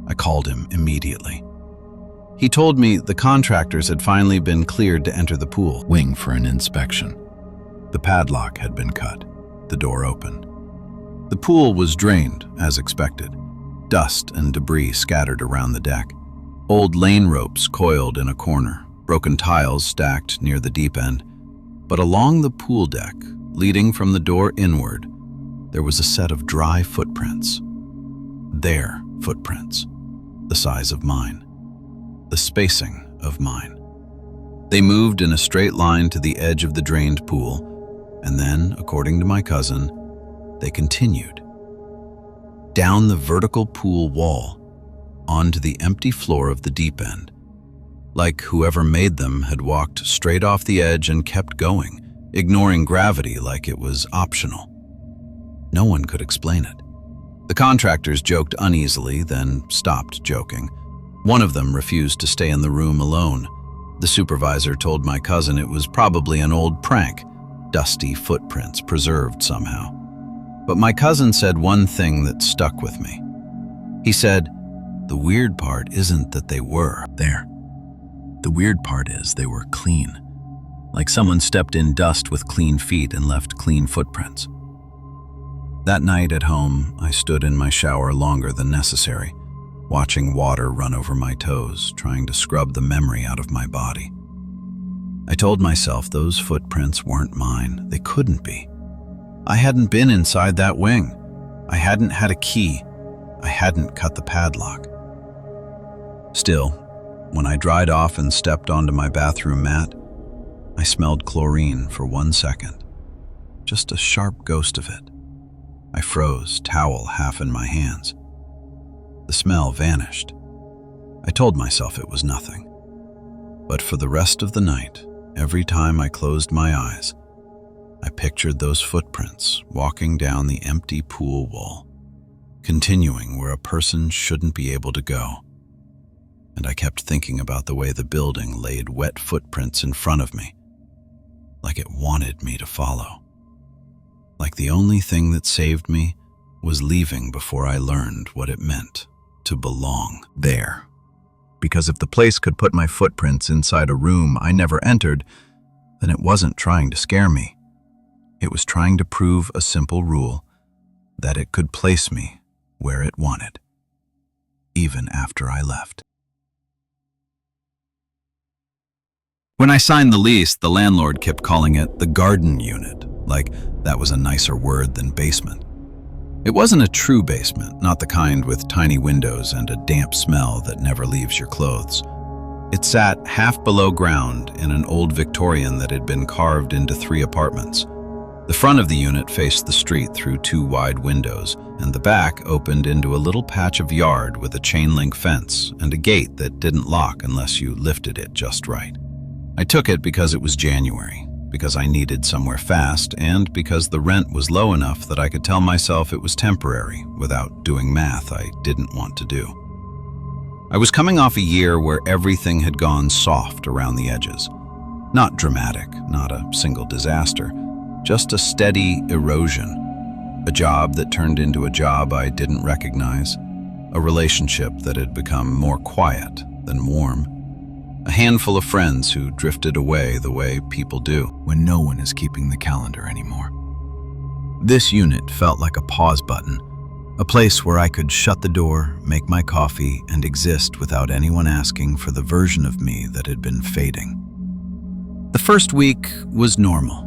I called him immediately. He told me the contractors had finally been cleared to enter the pool wing for an inspection. The padlock had been cut, the door open. The pool was drained, as expected. Dust and debris scattered around the deck. Old lane ropes coiled in a corner, broken tiles stacked near the deep end. But along the pool deck, leading from the door inward, there was a set of dry footprints. Their footprints, the size of mine, the spacing of mine. They moved in a straight line to the edge of the drained pool, and then, according to my cousin, they continued down the vertical pool wall onto the empty floor of the deep end, like whoever made them had walked straight off the edge and kept going, ignoring gravity like it was optional. No one could explain it. The contractors joked uneasily, then stopped joking. One of them refused to stay in the room alone. The supervisor told my cousin it was probably an old prank, dusty footprints preserved somehow. But my cousin said one thing that stuck with me. He said, "The weird part isn't that they were there. The weird part is they were clean. Like someone stepped in dust with clean feet and left clean footprints." That night at home, I stood in my shower longer than necessary, watching water run over my toes, trying to scrub the memory out of my body. I told myself those footprints weren't mine. They couldn't be. I hadn't been inside that wing. I hadn't had a key. I hadn't cut the padlock. Still, when I dried off and stepped onto my bathroom mat, I smelled chlorine for 1 second. Just a sharp ghost of it. I froze, towel half in my hands. The smell vanished. I told myself it was nothing. But for the rest of the night, every time I closed my eyes, I pictured those footprints walking down the empty pool wall, continuing where a person shouldn't be able to go. And I kept thinking about the way the building laid wet footprints in front of me, like it wanted me to follow. Like the only thing that saved me was leaving before I learned what it meant to belong there. Because if the place could put my footprints inside a room I never entered, then it wasn't trying to scare me. It was trying to prove a simple rule, that it could place me where it wanted, even after I left. When I signed the lease, the landlord kept calling it the garden unit, like that was a nicer word than basement. It wasn't a true basement, not the kind with tiny windows and a damp smell that never leaves your clothes. It sat half below ground in an old Victorian that had been carved into 3 apartments. The front of the unit faced the street through 2 wide windows, and the back opened into a little patch of yard with a chain-link fence and a gate that didn't lock unless you lifted it just right. I took it because it was January, because I needed somewhere fast, and because the rent was low enough that I could tell myself it was temporary without doing math I didn't want to do. I was coming off a year where everything had gone soft around the edges. Not dramatic, not a single disaster, just a steady erosion. A job that turned into a job I didn't recognize. A relationship that had become more quiet than warm. A handful of friends who drifted away the way people do when no one is keeping the calendar anymore. This unit felt like a pause button, a place where I could shut the door, make my coffee, and exist without anyone asking for the version of me that had been fading. The first week was normal.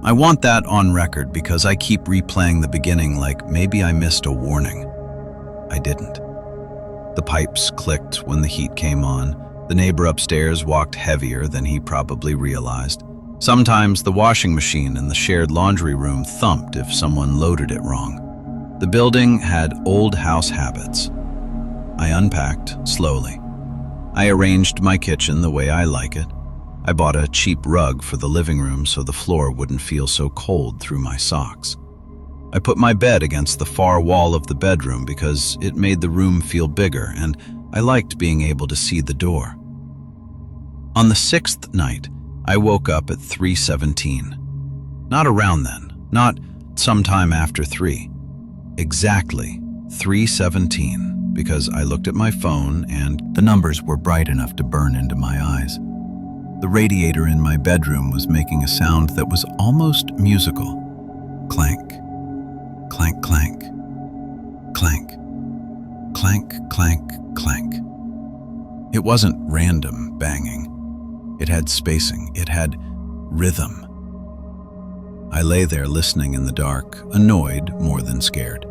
I want that on record because I keep replaying the beginning like maybe I missed a warning. I didn't. The pipes clicked when the heat came on. The neighbor upstairs walked heavier than he probably realized. Sometimes the washing machine in the shared laundry room thumped if someone loaded it wrong. The building had old house habits. I unpacked slowly. I arranged my kitchen the way I like it. I bought a cheap rug for the living room so the floor wouldn't feel so cold through my socks. I put my bed against the far wall of the bedroom because it made the room feel bigger, and I liked being able to see the door. On the 6th night, I woke up at 3:17. Not around then, not sometime after 3. Exactly 3:17, because I looked at my phone and the numbers were bright enough to burn into my eyes. The radiator in my bedroom was making a sound that was almost musical. Clank, clank, clank, clank, clank, clank, clank. It wasn't random banging. It had spacing. It had rhythm. I lay there listening in the dark, annoyed more than scared.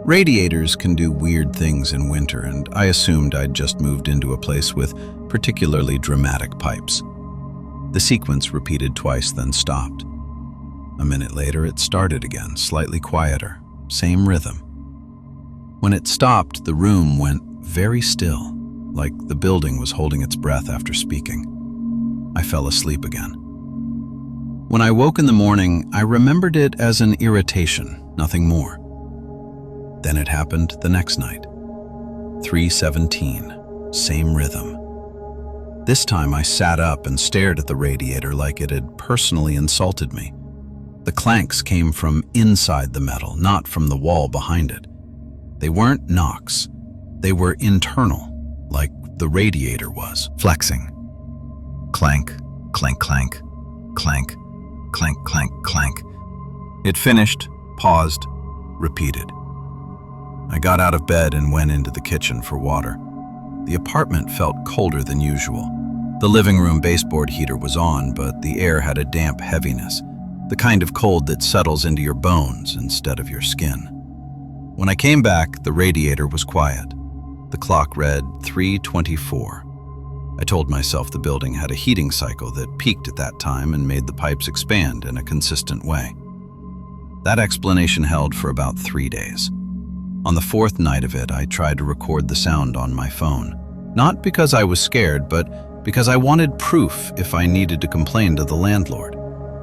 Radiators can do weird things in winter, and I assumed I'd just moved into a place with particularly dramatic pipes. The sequence repeated twice, then stopped. A minute later, it started again, slightly quieter, same rhythm. When it stopped, the room went very still, like the building was holding its breath after speaking. I fell asleep again. When I woke in the morning, I remembered it as an irritation, nothing more. Then it happened the next night. 3:17, same rhythm. This time I sat up and stared at the radiator like it had personally insulted me. The clanks came from inside the metal, not from the wall behind it. They weren't knocks. They were internal, like the radiator was. Flexing. Clank, clank, clank, clank, clank, clank, clank. It finished, paused, repeated. I got out of bed and went into the kitchen for water. The apartment felt colder than usual. The living room baseboard heater was on, but the air had a damp heaviness, the kind of cold that settles into your bones instead of your skin. When I came back, the radiator was quiet. The clock read 3:24. I told myself the building had a heating cycle that peaked at that time and made the pipes expand in a consistent way. That explanation held for about 3 days. On the 4th night of it, I tried to record the sound on my phone. Not because I was scared, but because I wanted proof if I needed to complain to the landlord.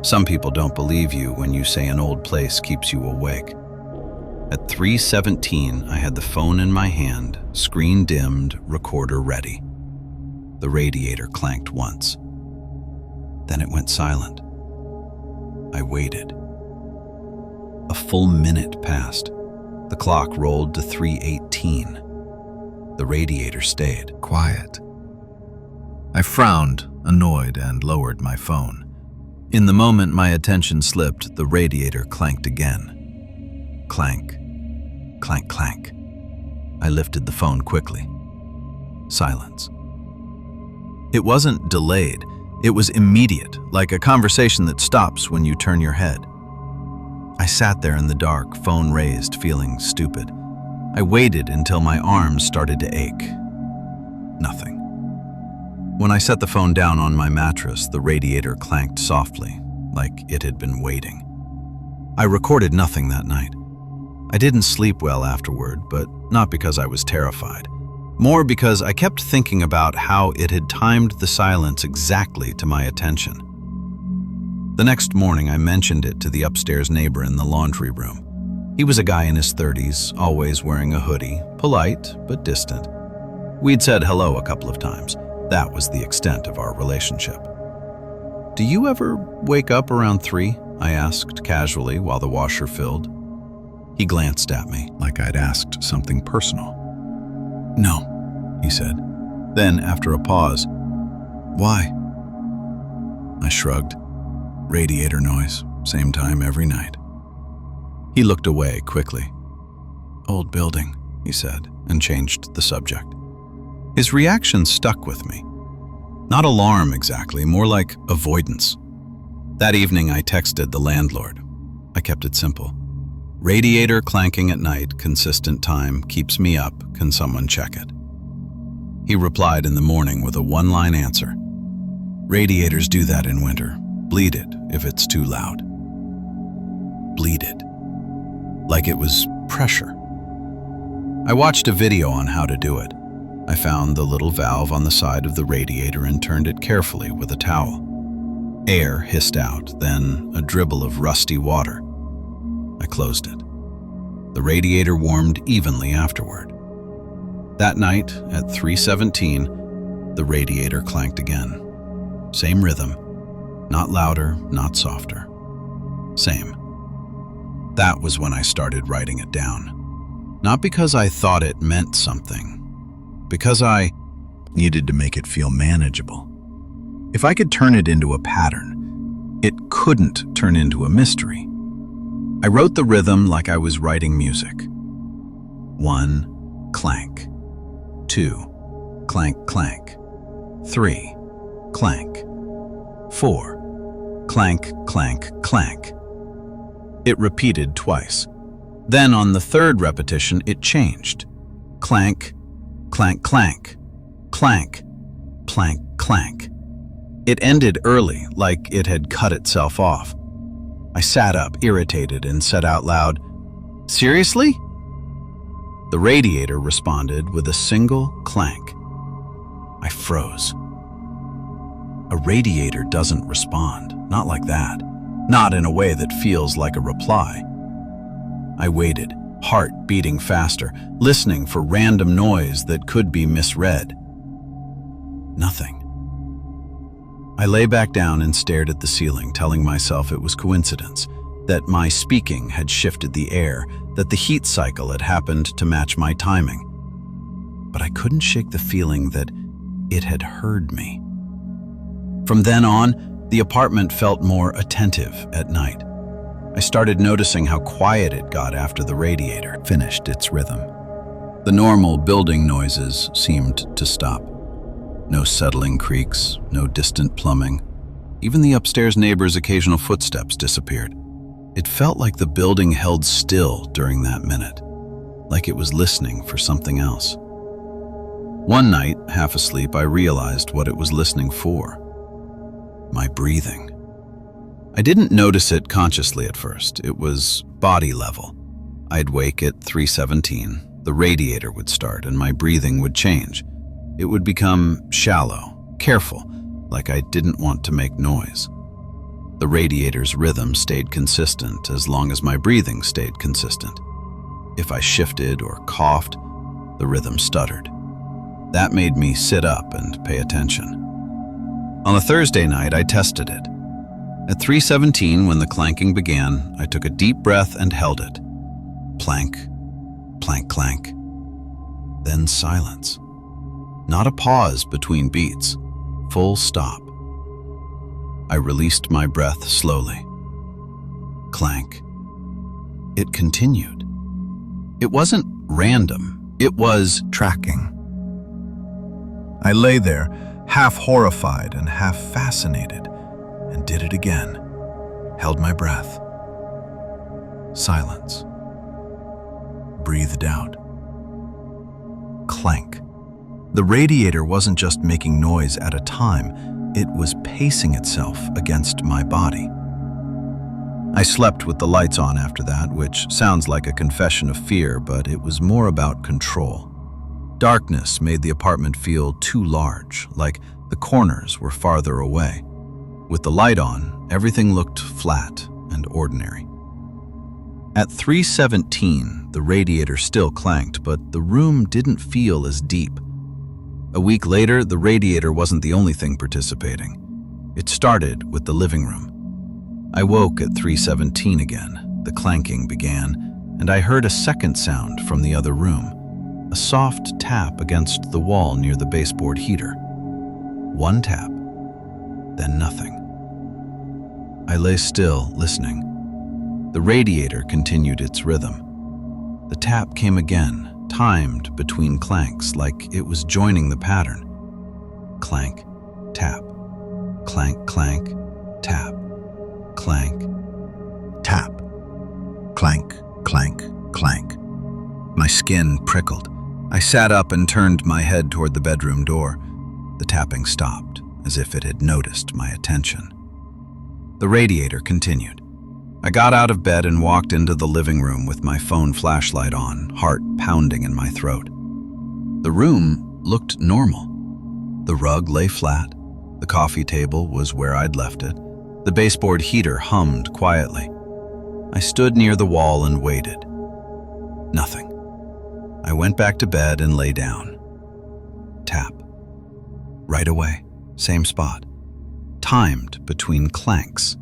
Some people don't believe you when you say an old place keeps you awake. At 3:17, I had the phone in my hand, screen dimmed, recorder ready. The radiator clanked once. Then it went silent. I waited. A full minute passed. The clock rolled to 3:18. The radiator stayed quiet. I frowned, annoyed, and lowered my phone. In the moment my attention slipped, the radiator clanked again. Clank, clank, clank. I lifted the phone quickly. Silence. It wasn't delayed. It was immediate, like a conversation that stops when you turn your head. I sat there in the dark, phone raised, feeling stupid. I waited until my arms started to ache. Nothing. When I set the phone down on my mattress, the radiator clanked softly, like it had been waiting. I recorded nothing that night. I didn't sleep well afterward, but not because I was terrified. More because I kept thinking about how it had timed the silence exactly to my attention. The next morning, I mentioned it to the upstairs neighbor in the laundry room. He was a guy in his 30s, always wearing a hoodie, polite but distant. We'd said hello a couple of times. That was the extent of our relationship. "Do you ever wake up around 3?" I asked casually while the washer filled. He glanced at me like I'd asked something personal. "No," he said. Then, after a pause, "Why?" I shrugged. "Radiator noise, same time every night." He looked away quickly. "Old building," he said, and changed the subject. His reaction stuck with me. Not alarm exactly, more like avoidance. That evening I texted the landlord. I kept it simple. "Radiator clanking at night, consistent time, keeps me up, can someone check it?" He replied in the morning with a one-line answer. "Radiators do that in winter. Bleed it if it's too loud." Bleed it. Like it was pressure. I watched a video on how to do it. I found the little valve on the side of the radiator and turned it carefully with a towel. Air hissed out, then a dribble of rusty water. I closed it. The radiator warmed evenly afterward. That night, at 3:17, the radiator clanked again. Same rhythm, not louder, not softer. Same. That was when I started writing it down. Not because I thought it meant something, because I needed to make it feel manageable. If I could turn it into a pattern, it couldn't turn into a mystery. I wrote the rhythm like I was writing music. 1, clank. 2, clank, clank. 3, clank. 4, clank, clank, clank. It repeated twice. Then on the third repetition, it changed. Clank, clank, clank, clank, clank, clank. It ended early, like it had cut itself off. I sat up, irritated, and said out loud, "Seriously?" The radiator responded with a single clank. I froze. A radiator doesn't respond, not like that. Not in a way that feels like a reply. I waited, heart beating faster, listening for random noise that could be misread. Nothing. I lay back down and stared at the ceiling, telling myself it was coincidence, that my speaking had shifted the air, that the heat cycle had happened to match my timing. But I couldn't shake the feeling that it had heard me. From then on, the apartment felt more attentive at night. I started noticing how quiet it got after the radiator finished its rhythm. The normal building noises seemed to stop. No settling creaks, no distant plumbing. Even the upstairs neighbor's occasional footsteps disappeared. It felt like the building held still during that minute, like it was listening for something else. One night, half asleep, I realized what it was listening for. My breathing. I didn't notice it consciously at first. It was body level. I'd wake at 3:17, the radiator would start, and my breathing would change. It would become shallow, careful, like I didn't want to make noise. The radiator's rhythm stayed consistent as long as my breathing stayed consistent. If I shifted or coughed, the rhythm stuttered. That made me sit up and pay attention. On a Thursday night, I tested it. At 3:17, when the clanking began, I took a deep breath and held it. Plank, plank, clank. Then silence. Not a pause between beats, full stop. I released my breath slowly. Clank. It continued. It wasn't random, it was tracking. I lay there, half horrified and half fascinated, and did it again. Held my breath. Silence. Breathed out. Clank. The radiator wasn't just making noise at a time, it was pacing itself against my body. I slept with the lights on after that, which sounds like a confession of fear, but it was more about control. Darkness made the apartment feel too large, like the corners were farther away. With the light on, everything looked flat and ordinary. At 3:17, the radiator still clanked, but the room didn't feel as deep. A week later, the radiator wasn't the only thing participating. It started with the living room. I woke at 3:17 again. The clanking began, and I heard a second sound from the other room, a soft tap against the wall near the baseboard heater. One tap, then nothing. I lay still, listening. The radiator continued its rhythm. The tap came again, timed between clanks, like it was joining the pattern. Clank, tap, clank, clank, tap, clank, tap, clank, clank, clank. My skin prickled. I sat up and turned my head toward the bedroom door. The tapping stopped, as if it had noticed my attention. The radiator continued. I got out of bed and walked into the living room with my phone flashlight on, heart pounding in my throat. The room looked normal. The rug lay flat. The coffee table was where I'd left it. The baseboard heater hummed quietly. I stood near the wall and waited. Nothing. I went back to bed and lay down. Tap. Right away, same spot. Timed between clanks.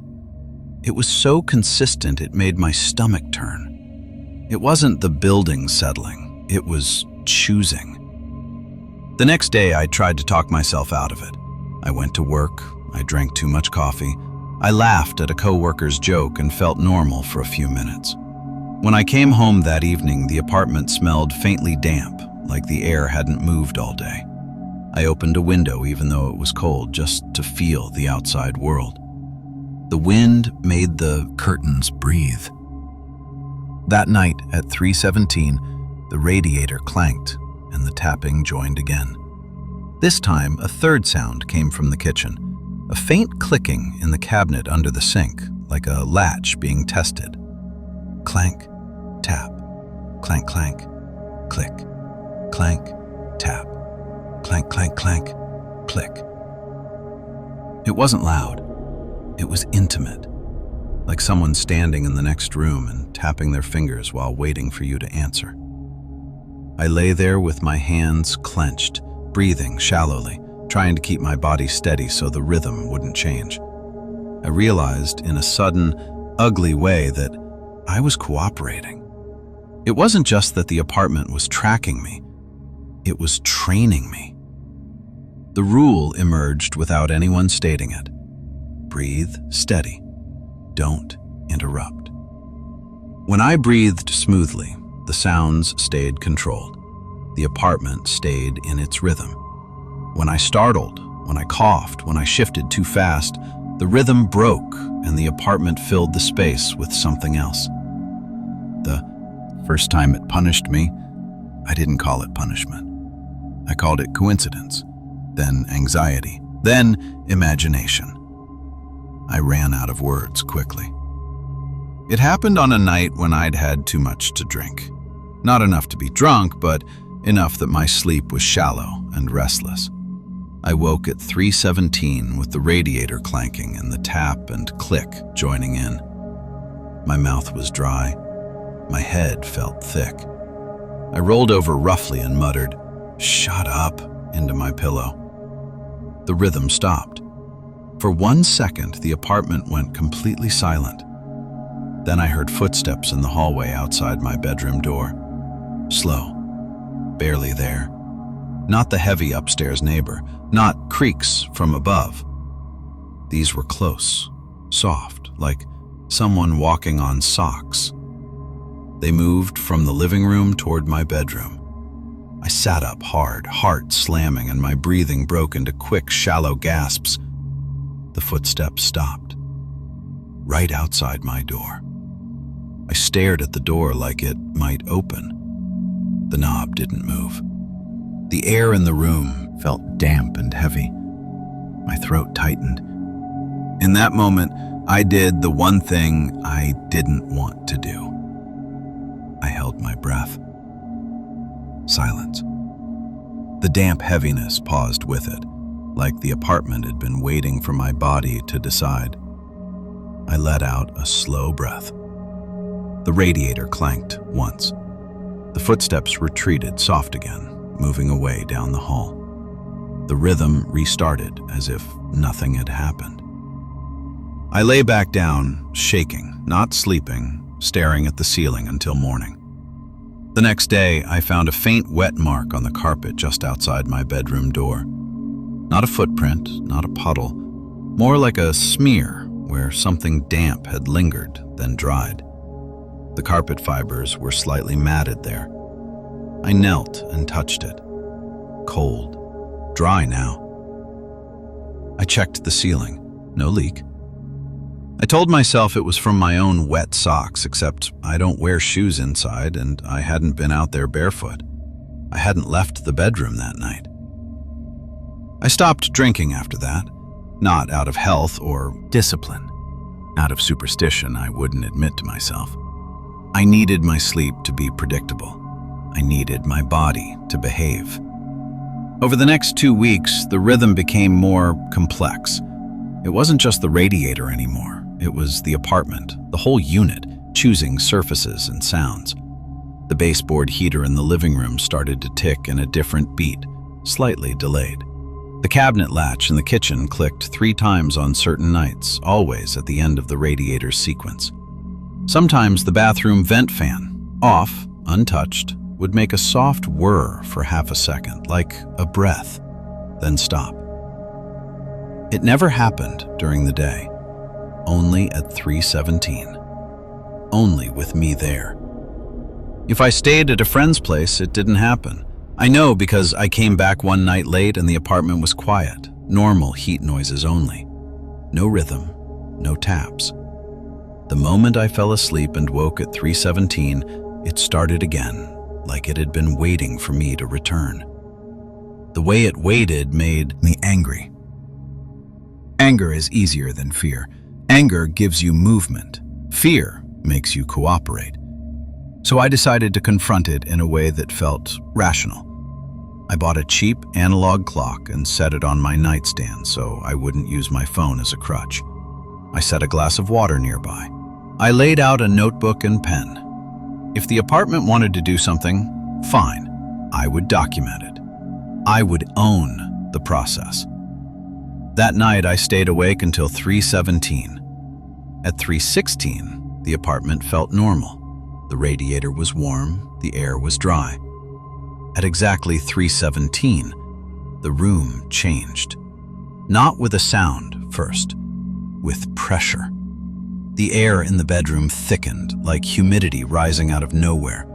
It was so consistent it made my stomach turn. It wasn't the building settling, it was choosing. The next day I tried to talk myself out of it. I went to work, I drank too much coffee, I laughed at a coworker's joke and felt normal for a few minutes. When I came home that evening, the apartment smelled faintly damp, like the air hadn't moved all day. I opened a window even though it was cold, just to feel the outside world. The wind made the curtains breathe. That night at 3:17, the radiator clanked and the tapping joined again. This time, a third sound came from the kitchen, a faint clicking in the cabinet under the sink, like a latch being tested. Clank, tap, clank, clank, click, clank, tap, clank, clank, clank, click. It wasn't loud. It was intimate, like someone standing in the next room and tapping their fingers while waiting for you to answer. I lay there with my hands clenched, breathing shallowly, trying to keep my body steady so the rhythm wouldn't change. I realized in a sudden, ugly way that I was cooperating. It wasn't just that the apartment was tracking me, it was training me. The rule emerged without anyone stating it. Breathe steady. Don't interrupt. When I breathed smoothly, the sounds stayed controlled. The apartment stayed in its rhythm. When I startled, when I coughed, when I shifted too fast, the rhythm broke and the apartment filled the space with something else. The first time it punished me, I didn't call it punishment. I called it coincidence, then anxiety, then imagination. I ran out of words quickly. It happened on a night when I'd had too much to drink. Not enough to be drunk, but enough that my sleep was shallow and restless. I woke at 3:17 with the radiator clanking and the tap and click joining in. My mouth was dry. My head felt thick. I rolled over roughly and muttered, "Shut up," into my pillow. The rhythm stopped. For 1 second, the apartment went completely silent. Then I heard footsteps in the hallway outside my bedroom door. Slow, barely there. Not the heavy upstairs neighbor, not creaks from above. These were close, soft, like someone walking on socks. They moved from the living room toward my bedroom. I sat up hard, heart slamming, and my breathing broke into quick, shallow gasps. The footsteps stopped, right outside my door. I stared at the door like it might open. The knob didn't move. The air in the room felt damp and heavy. My throat tightened. In that moment, I did the one thing I didn't want to do. I held my breath. Silence. The damp heaviness paused with it, like the apartment had been waiting for my body to decide. I let out a slow breath. The radiator clanked once. The footsteps retreated soft again, moving away down the hall. The rhythm restarted as if nothing had happened. I lay back down, shaking, not sleeping, staring at the ceiling until morning. The next day, I found a faint wet mark on the carpet just outside my bedroom door. Not a footprint, not a puddle, more like a smear where something damp had lingered, then dried. The carpet fibers were slightly matted there. I knelt and touched it. Cold, dry now. I checked the ceiling. No leak. I told myself it was from my own wet socks, except I don't wear shoes inside and I hadn't been out there barefoot. I hadn't left the bedroom that night. I stopped drinking after that, not out of health or discipline. Out of superstition, I wouldn't admit to myself. I needed my sleep to be predictable. I needed my body to behave. Over the next 2 weeks, the rhythm became more complex. It wasn't just the radiator anymore. It was the apartment, the whole unit, choosing surfaces and sounds. The baseboard heater in the living room started to tick in a different beat, slightly delayed. The cabinet latch in the kitchen clicked 3 times on certain nights, always at the end of the radiator's sequence. Sometimes the bathroom vent fan, off, untouched, would make a soft whir for half a second, like a breath, then stop. It never happened during the day, only at 3:17, only with me there. If I stayed at a friend's place, it didn't happen. I know because I came back one night late and the apartment was quiet, normal heat noises only. No rhythm, no taps. The moment I fell asleep and woke at 3:17, it started again, like it had been waiting for me to return. The way it waited made me angry. Anger is easier than fear. Anger gives you movement. Fear makes you cooperate. So I decided to confront it in a way that felt rational. I bought a cheap analog clock and set it on my nightstand so I wouldn't use my phone as a crutch. I set a glass of water nearby. I laid out a notebook and pen. If the apartment wanted to do something, fine. I would document it. I would own the process. That night, I stayed awake until 3:17. At 3:16, the apartment felt normal. The radiator was warm, the air was dry. At exactly 3:17, the room changed. Not with a sound first, with pressure. The air in the bedroom thickened, like humidity rising out of nowhere.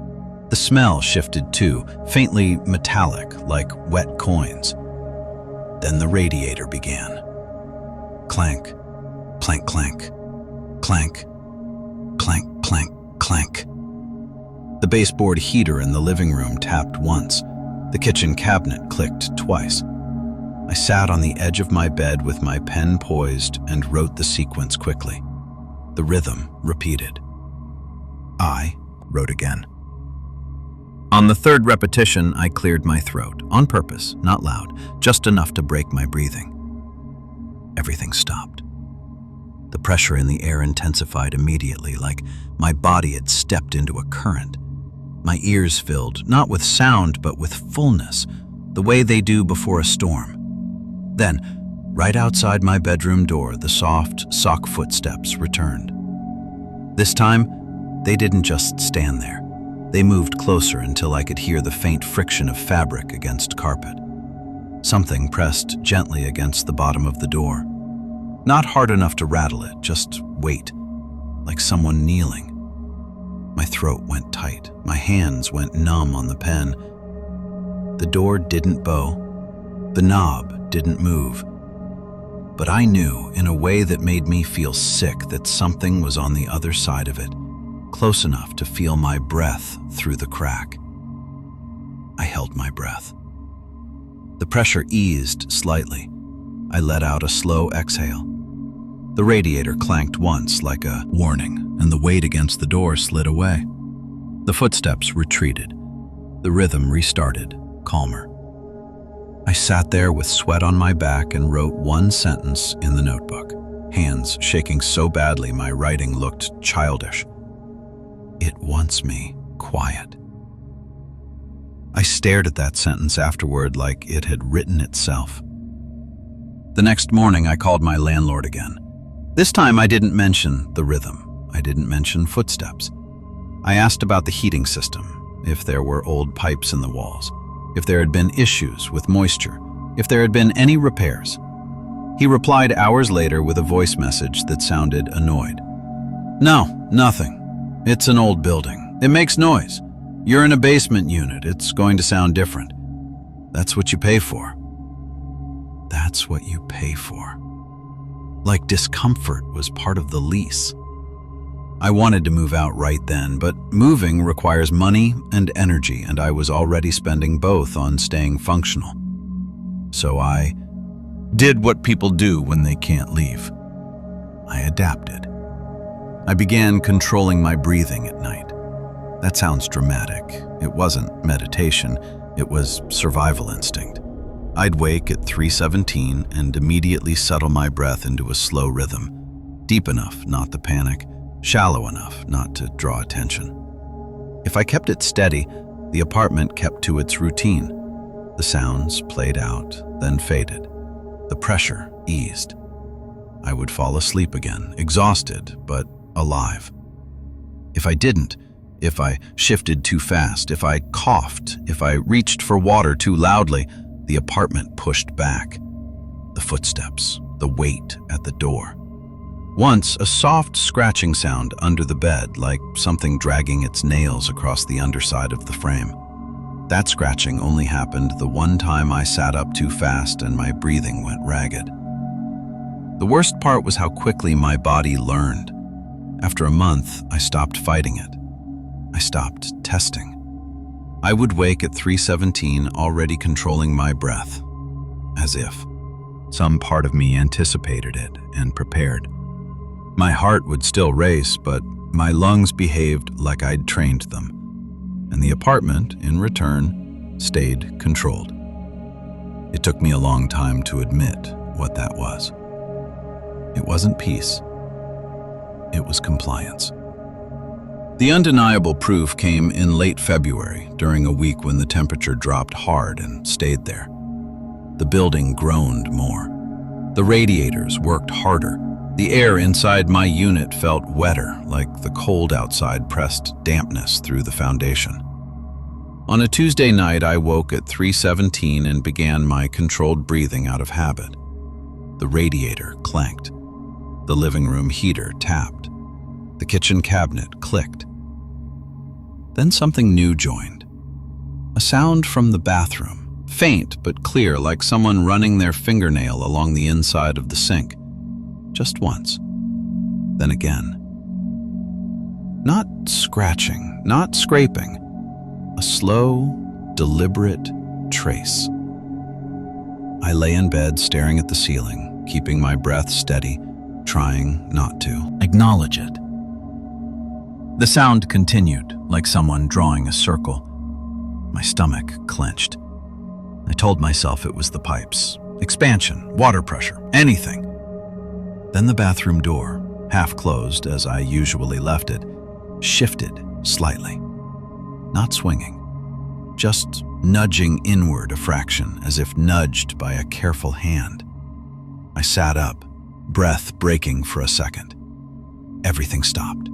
The smell shifted too, faintly metallic, like wet coins. Then the radiator began. Clank, clank, clank, clank, clank, clank, clank. The baseboard heater in the living room tapped once. The kitchen cabinet clicked twice. I sat on the edge of my bed with my pen poised and wrote the sequence quickly. The rhythm repeated. I wrote again. On the 3rd repetition, I cleared my throat, on purpose, not loud, just enough to break my breathing. Everything stopped. The pressure in the air intensified immediately, like my body had stepped into a current. My ears filled, not with sound, but with fullness, the way they do before a storm. Then, right outside my bedroom door, the soft sock footsteps returned. This time, they didn't just stand there. They moved closer until I could hear the faint friction of fabric against carpet. Something pressed gently against the bottom of the door. Not hard enough to rattle it, just weight, like someone kneeling. My throat went tight. My hands went numb on the pen. The door didn't bow. The knob didn't move. But I knew, in a way that made me feel sick, that something was on the other side of it, close enough to feel my breath through the crack. I held my breath. The pressure eased slightly. I let out a slow exhale. The radiator clanked once like a warning, and the weight against the door slid away. The footsteps retreated. The rhythm restarted, calmer. I sat there with sweat on my back and wrote one sentence in the notebook, hands shaking so badly my writing looked childish. It wants me quiet. I stared at that sentence afterward like it had written itself. The next morning, I called my landlord again. This time, I didn't mention the rhythm. I didn't mention footsteps. I asked about the heating system, if there were old pipes in the walls, if there had been issues with moisture, if there had been any repairs. He replied hours later with a voice message that sounded annoyed. "No, nothing. It's an old building. It makes noise. You're in a basement unit. It's going to sound different. That's what you pay for." That's what you pay for. Like discomfort was part of the lease. I wanted to move out right then, but moving requires money and energy, and I was already spending both on staying functional. So I did what people do when they can't leave. I adapted. I began controlling my breathing at night. That sounds dramatic. It wasn't meditation, it was survival instinct. I'd wake at 3:17 and immediately settle my breath into a slow rhythm, deep enough not to panic, shallow enough not to draw attention. If I kept it steady, the apartment kept to its routine. The sounds played out, then faded. The pressure eased. I would fall asleep again, exhausted but alive. If I didn't, if I shifted too fast, if I coughed, if I reached for water too loudly, the apartment pushed back. The footsteps, the weight at the door. Once, a soft scratching sound under the bed, like something dragging its nails across the underside of the frame. That scratching only happened the one time I sat up too fast and my breathing went ragged. The worst part was how quickly my body learned. After a month, I stopped fighting it. I stopped testing. I would wake at 3:17 already controlling my breath, as if some part of me anticipated it and prepared. My heart would still race, but my lungs behaved like I'd trained them, and the apartment, in return, stayed controlled. It took me a long time to admit what that was. It wasn't peace. It was compliance. The undeniable proof came in late February, during a week when the temperature dropped hard and stayed there. The building groaned more. The radiators worked harder. The air inside my unit felt wetter, like the cold outside pressed dampness through the foundation. On a Tuesday night, I woke at 3:17 and began my controlled breathing out of habit. The radiator clanked. The living room heater tapped. The kitchen cabinet clicked. Then something new joined. A sound from the bathroom, faint but clear, like someone running their fingernail along the inside of the sink. Just once. Then again. Not scratching, not scraping. A slow, deliberate trace. I lay in bed staring at the ceiling, keeping my breath steady, trying not to acknowledge it. The sound continued, like someone drawing a circle. My stomach clenched. I told myself it was the pipes. Expansion, water pressure, anything. Then the bathroom door, half closed as I usually left it, shifted slightly. Not swinging, just nudging inward a fraction, as if nudged by a careful hand. I sat up, breath breaking for a second. Everything stopped.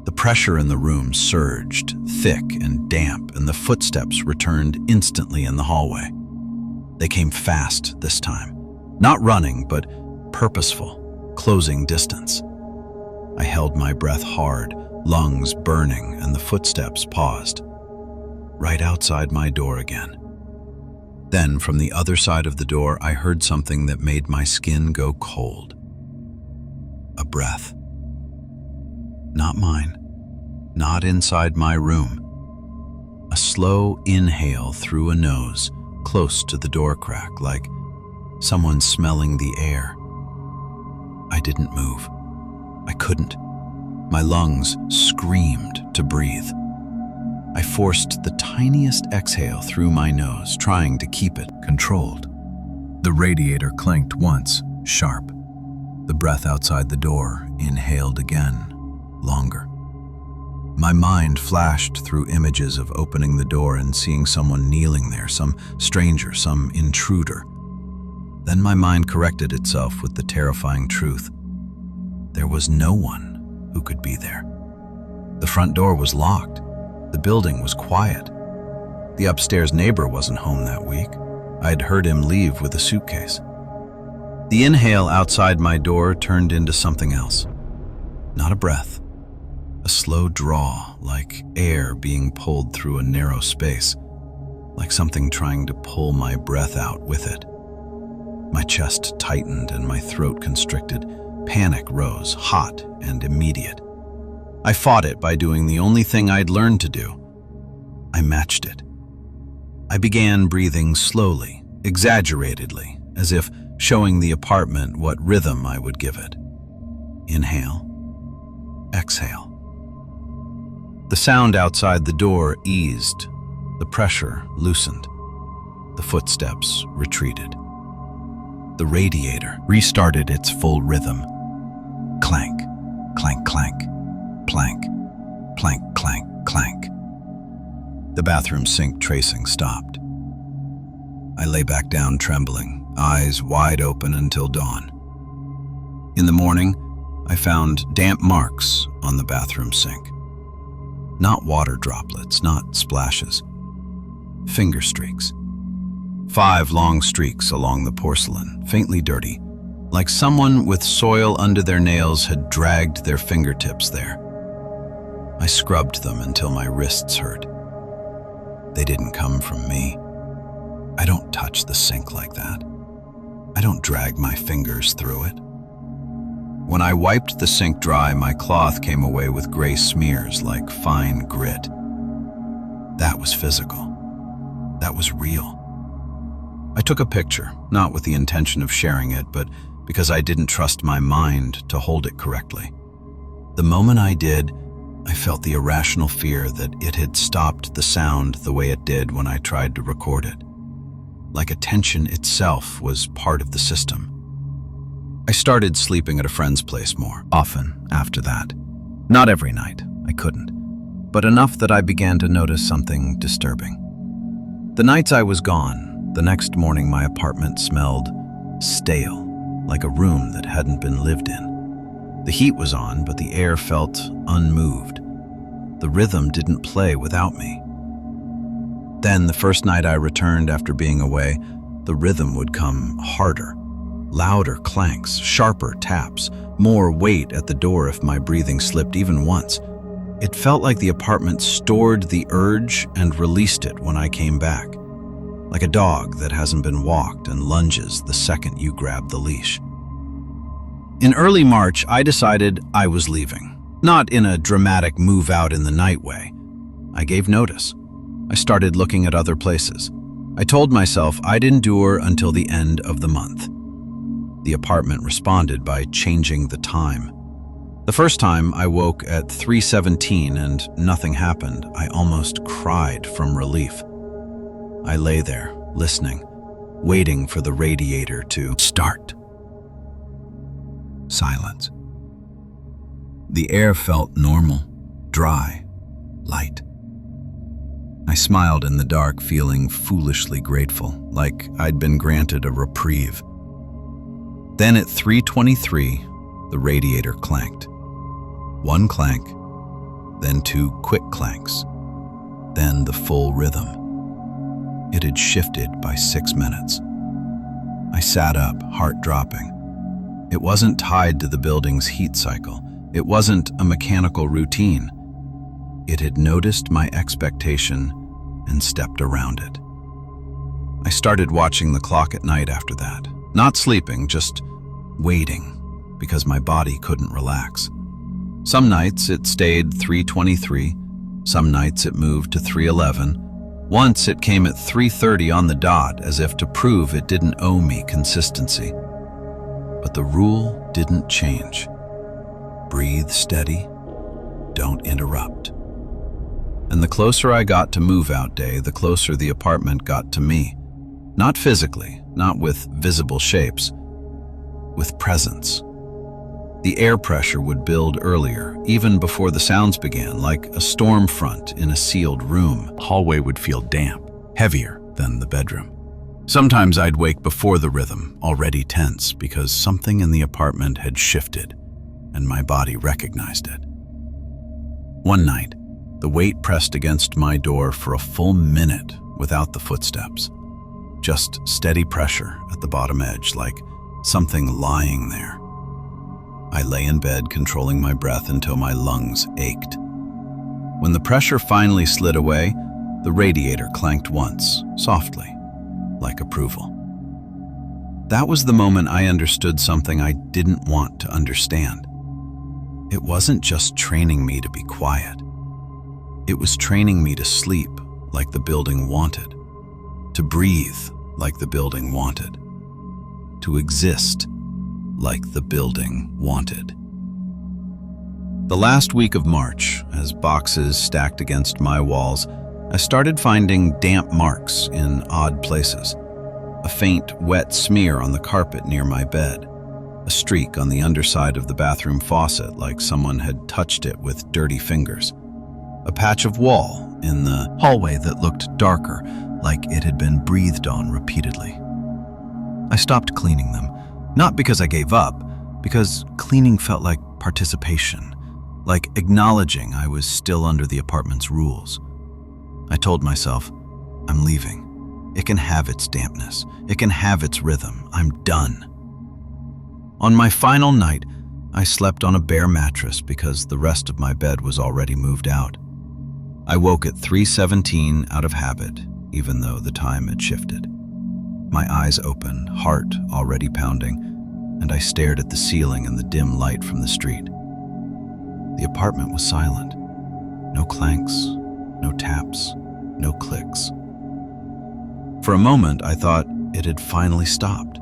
The pressure in the room surged, thick and damp, and the footsteps returned instantly in the hallway. They came fast this time, not running, but purposeful, closing distance. I held my breath hard, lungs burning, and the footsteps paused. Right outside my door again. Then, from the other side of the door, I heard something that made my skin go cold. A breath. Not mine. Not inside my room. A slow inhale through a nose, close to the door crack, like someone smelling the air. I didn't move. I couldn't. My lungs screamed to breathe. I forced the tiniest exhale through my nose, trying to keep it controlled. The radiator clanked once, sharp. The breath outside the door inhaled again, longer. My mind flashed through images of opening the door and seeing someone kneeling there, some stranger, some intruder. Then my mind corrected itself with the terrifying truth. There was no one who could be there. The front door was locked. The building was quiet. The upstairs neighbor wasn't home that week. I'd heard him leave with a suitcase. The inhale outside my door turned into something else. Not a breath. A slow draw, like air being pulled through a narrow space, like something trying to pull my breath out with it. My chest tightened and my throat constricted. Panic rose, hot and immediate. I fought it by doing the only thing I'd learned to do. I matched it. I began breathing slowly, exaggeratedly, as if showing the apartment what rhythm I would give it. Inhale, exhale. The sound outside the door eased. The pressure loosened. The footsteps retreated. The radiator restarted its full rhythm. Clank, clank, clank, plank, plank, clank, clank. The bathroom sink tracing stopped. I lay back down trembling, eyes wide open until dawn. In the morning, I found damp marks on the bathroom sink. Not water droplets, not splashes. Finger streaks. 5 long streaks along the porcelain, faintly dirty, like someone with soil under their nails had dragged their fingertips there. I scrubbed them until my wrists hurt. They didn't come from me. I don't touch the sink like that. I don't drag my fingers through it. When I wiped the sink dry, my cloth came away with gray smears like fine grit. That was physical. That was real. I took a picture, not with the intention of sharing it, but because I didn't trust my mind to hold it correctly. The moment I did, I felt the irrational fear that it had stopped the sound the way it did when I tried to record it. Like attention itself was part of the system. I started sleeping at a friend's place more often after that. Not every night, I couldn't, but enough that I began to notice something disturbing. The nights I was gone, the next morning my apartment smelled stale, like a room that hadn't been lived in. The heat was on, but the air felt unmoved. The rhythm didn't play without me. Then, the first night I returned after being away, the rhythm would come harder. Louder clanks, sharper taps, more weight at the door if my breathing slipped even once. It felt like the apartment stored the urge and released it when I came back, like a dog that hasn't been walked and lunges the second you grab the leash. In early March, I decided I was leaving, not in a dramatic move out in the night way. I gave notice. I started looking at other places. I told myself I'd endure until the end of the month. The apartment responded by changing the time. The first time I woke at 3:17 and nothing happened, I almost cried from relief. I lay there, listening, waiting for the radiator to start. Silence. The air felt normal, dry, light. I smiled in the dark, feeling foolishly grateful, like I'd been granted a reprieve. Then at 3:23, the radiator clanked. 1 clank, then 2 quick clanks, then the full rhythm. It had shifted by 6 minutes. I sat up, heart dropping. It wasn't tied to the building's heat cycle. It wasn't a mechanical routine. It had noticed my expectation and stepped around it. I started watching the clock at night after that. Not sleeping, just waiting, because my body couldn't relax. Some nights it stayed 3:23, some nights it moved to 3:11. Once it came at 3:30 on the dot, as if to prove it didn't owe me consistency. But the rule didn't change. Breathe steady, don't interrupt. And the closer I got to move-out day, the closer the apartment got to me. Not physically, not with visible shapes, with presence. The air pressure would build earlier, even before the sounds began, like a storm front in a sealed room. The hallway would feel damp, heavier than the bedroom. Sometimes I'd wake before the rhythm, already tense, because something in the apartment had shifted, and my body recognized it. One night, the weight pressed against my door for a full minute without the footsteps. Just steady pressure at the bottom edge, like something lying there. I lay in bed, controlling my breath until my lungs ached. When the pressure finally slid away, the radiator clanked once, softly, like approval. That was the moment I understood something I didn't want to understand. It wasn't just training me to be quiet. It was training me to sleep like the building wanted, to breathe like the building wanted, to exist like the building wanted. The last week of March, as boxes stacked against my walls, I started finding damp marks in odd places. A faint, wet smear on the carpet near my bed. A streak on the underside of the bathroom faucet, like someone had touched it with dirty fingers. A patch of wall in the hallway that looked darker, like it had been breathed on repeatedly. I stopped cleaning them, not because I gave up, because cleaning felt like participation, like acknowledging I was still under the apartment's rules. I told myself, I'm leaving. It can have its dampness. It can have its rhythm. I'm done. On my final night, I slept on a bare mattress because the rest of my bed was already moved out. I woke at 3:17 out of habit, even though the time had shifted. My eyes open, heart already pounding, and I stared at the ceiling and the dim light from the street. The apartment was silent. No clanks, no taps, no clicks. For a moment, I thought it had finally stopped.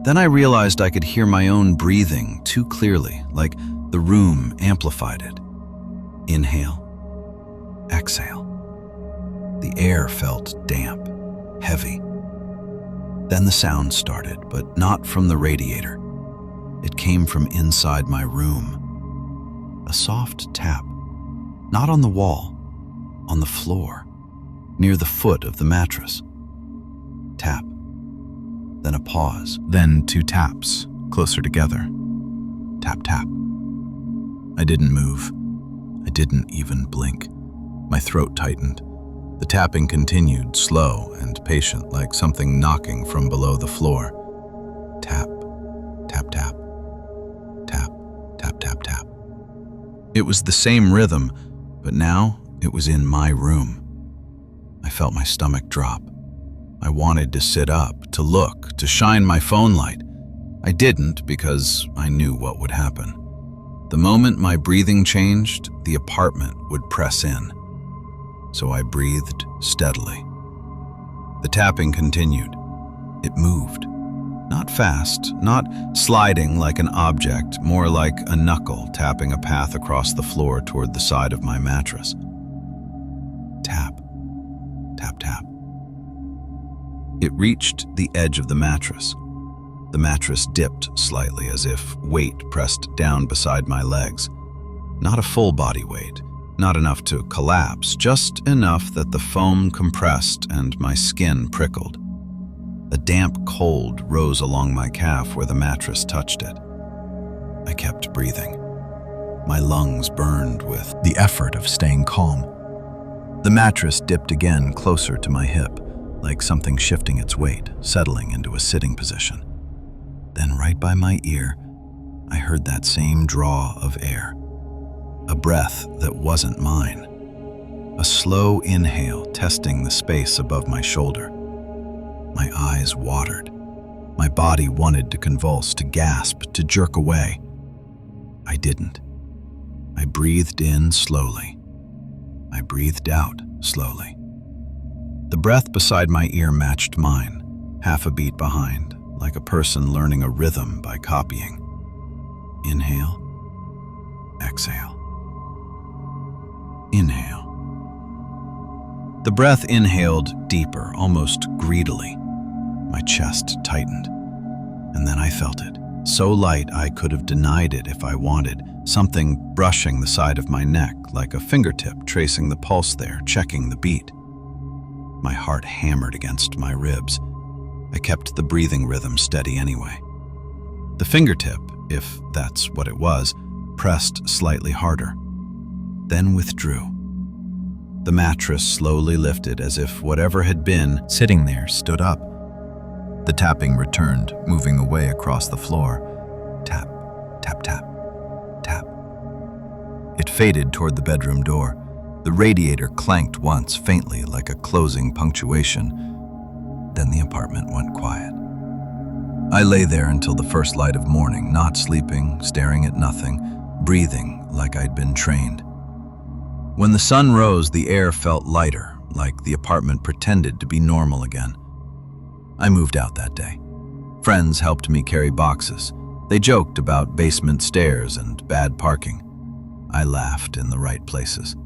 Then I realized I could hear my own breathing too clearly, like the room amplified it. Inhale, exhale. The air felt damp, heavy. Then the sound started, but not from the radiator. It came from inside my room. A soft tap, not on the wall, on the floor, near the foot of the mattress. Tap, then a pause, then 2 taps, closer together. Tap, tap. I didn't move. I didn't even blink. My throat tightened. The tapping continued, slow and patient, like something knocking from below the floor. Tap, tap, tap, tap, tap, tap, tap. It was the same rhythm, but now it was in my room. I felt my stomach drop. I wanted to sit up, to look, to shine my phone light. I didn't because I knew what would happen. The moment my breathing changed, the apartment would press in. So I breathed steadily. The tapping continued. It moved. Not fast, not sliding like an object, more like a knuckle tapping a path across the floor toward the side of my mattress. Tap, tap, tap. It reached the edge of the mattress. The mattress dipped slightly as if weight pressed down beside my legs. Not a full body weight, not enough to collapse, just enough that the foam compressed and my skin prickled. A damp cold rose along my calf where the mattress touched it. I kept breathing. My lungs burned with the effort of staying calm. The mattress dipped again closer to my hip, like something shifting its weight, settling into a sitting position. Then right by my ear, I heard that same draw of air. A breath that wasn't mine. A slow inhale testing the space above my shoulder. My eyes watered. My body wanted to convulse, to gasp, to jerk away. I didn't. I breathed in slowly. I breathed out slowly. The breath beside my ear matched mine, half a beat behind, like a person learning a rhythm by copying. Inhale, exhale, inhale. The breath inhaled deeper, almost greedily. My chest tightened, and then I felt it, so light I could have denied it if I wanted, something brushing the side of my neck, like a fingertip tracing the pulse there, checking the beat. My heart hammered against my ribs. I kept the breathing rhythm steady anyway. The fingertip, if that's what it was, pressed slightly harder, then withdrew. The mattress slowly lifted as if whatever had been sitting there stood up. The tapping returned, moving away across the floor. Tap, tap, tap, tap. It faded toward the bedroom door. The radiator clanked once, faintly, like a closing punctuation. Then the apartment went quiet. I lay there until the first light of morning, not sleeping, staring at nothing, breathing like I'd been trained. When the sun rose, the air felt lighter, like the apartment pretended to be normal again. I moved out that day. Friends helped me carry boxes. They joked about basement stairs and bad parking. I laughed in the right places.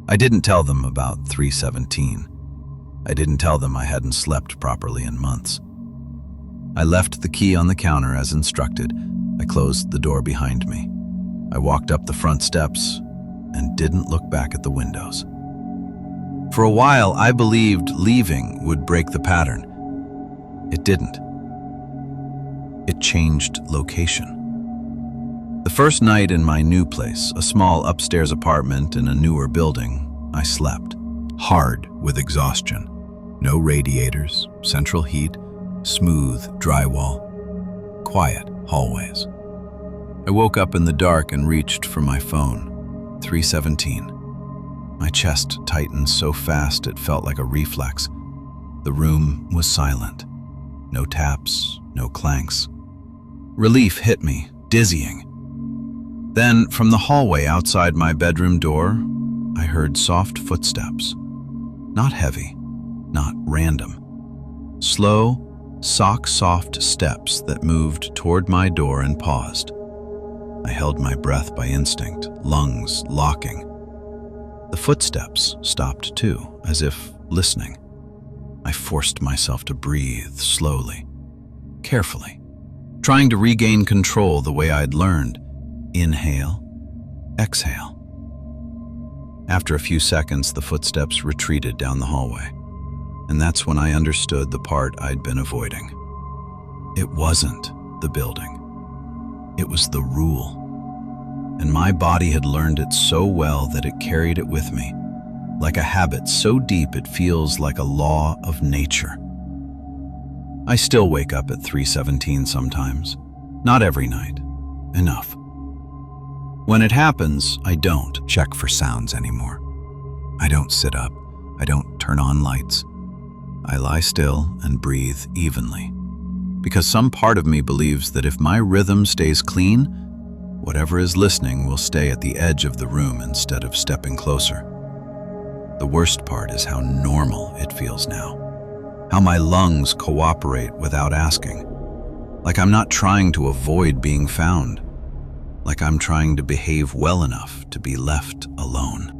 I didn't tell them about 317. I didn't tell them I hadn't slept properly in months. I left the key on the counter as instructed. I closed the door behind me. I walked up the front steps and didn't look back at the windows. For a while, I believed leaving would break the pattern. It didn't. It changed location. The first night in my new place, a small upstairs apartment in a newer building, I slept, hard with exhaustion. No radiators, central heat, smooth drywall, quiet hallways. I woke up in the dark and reached for my phone. 317. My chest tightened so fast it felt like a reflex. The room was silent. No taps, no clanks. Relief hit me, dizzying. Then, from the hallway outside my bedroom door, I heard soft footsteps. Not heavy, not random. Slow, sock-soft steps that moved toward my door and paused. I held my breath by instinct, lungs locking. The footsteps stopped too, as if listening. I forced myself to breathe slowly, carefully, trying to regain control the way I'd learned. Inhale, exhale. After a few seconds, the footsteps retreated down the hallway, and that's when I understood the part I'd been avoiding. It wasn't the building. It was the rule, and my body had learned it so well that it carried it with me, like a habit so deep it feels like a law of nature. I still wake up at 317 sometimes, not every night, enough. When it happens, I don't check for sounds anymore. I don't sit up, I don't turn on lights. I lie still and breathe evenly, because some part of me believes that if my rhythm stays clean, whatever is listening will stay at the edge of the room instead of stepping closer. The worst part is how normal it feels now, how my lungs cooperate without asking, like I'm not trying to avoid being found, like I'm trying to behave well enough to be left alone.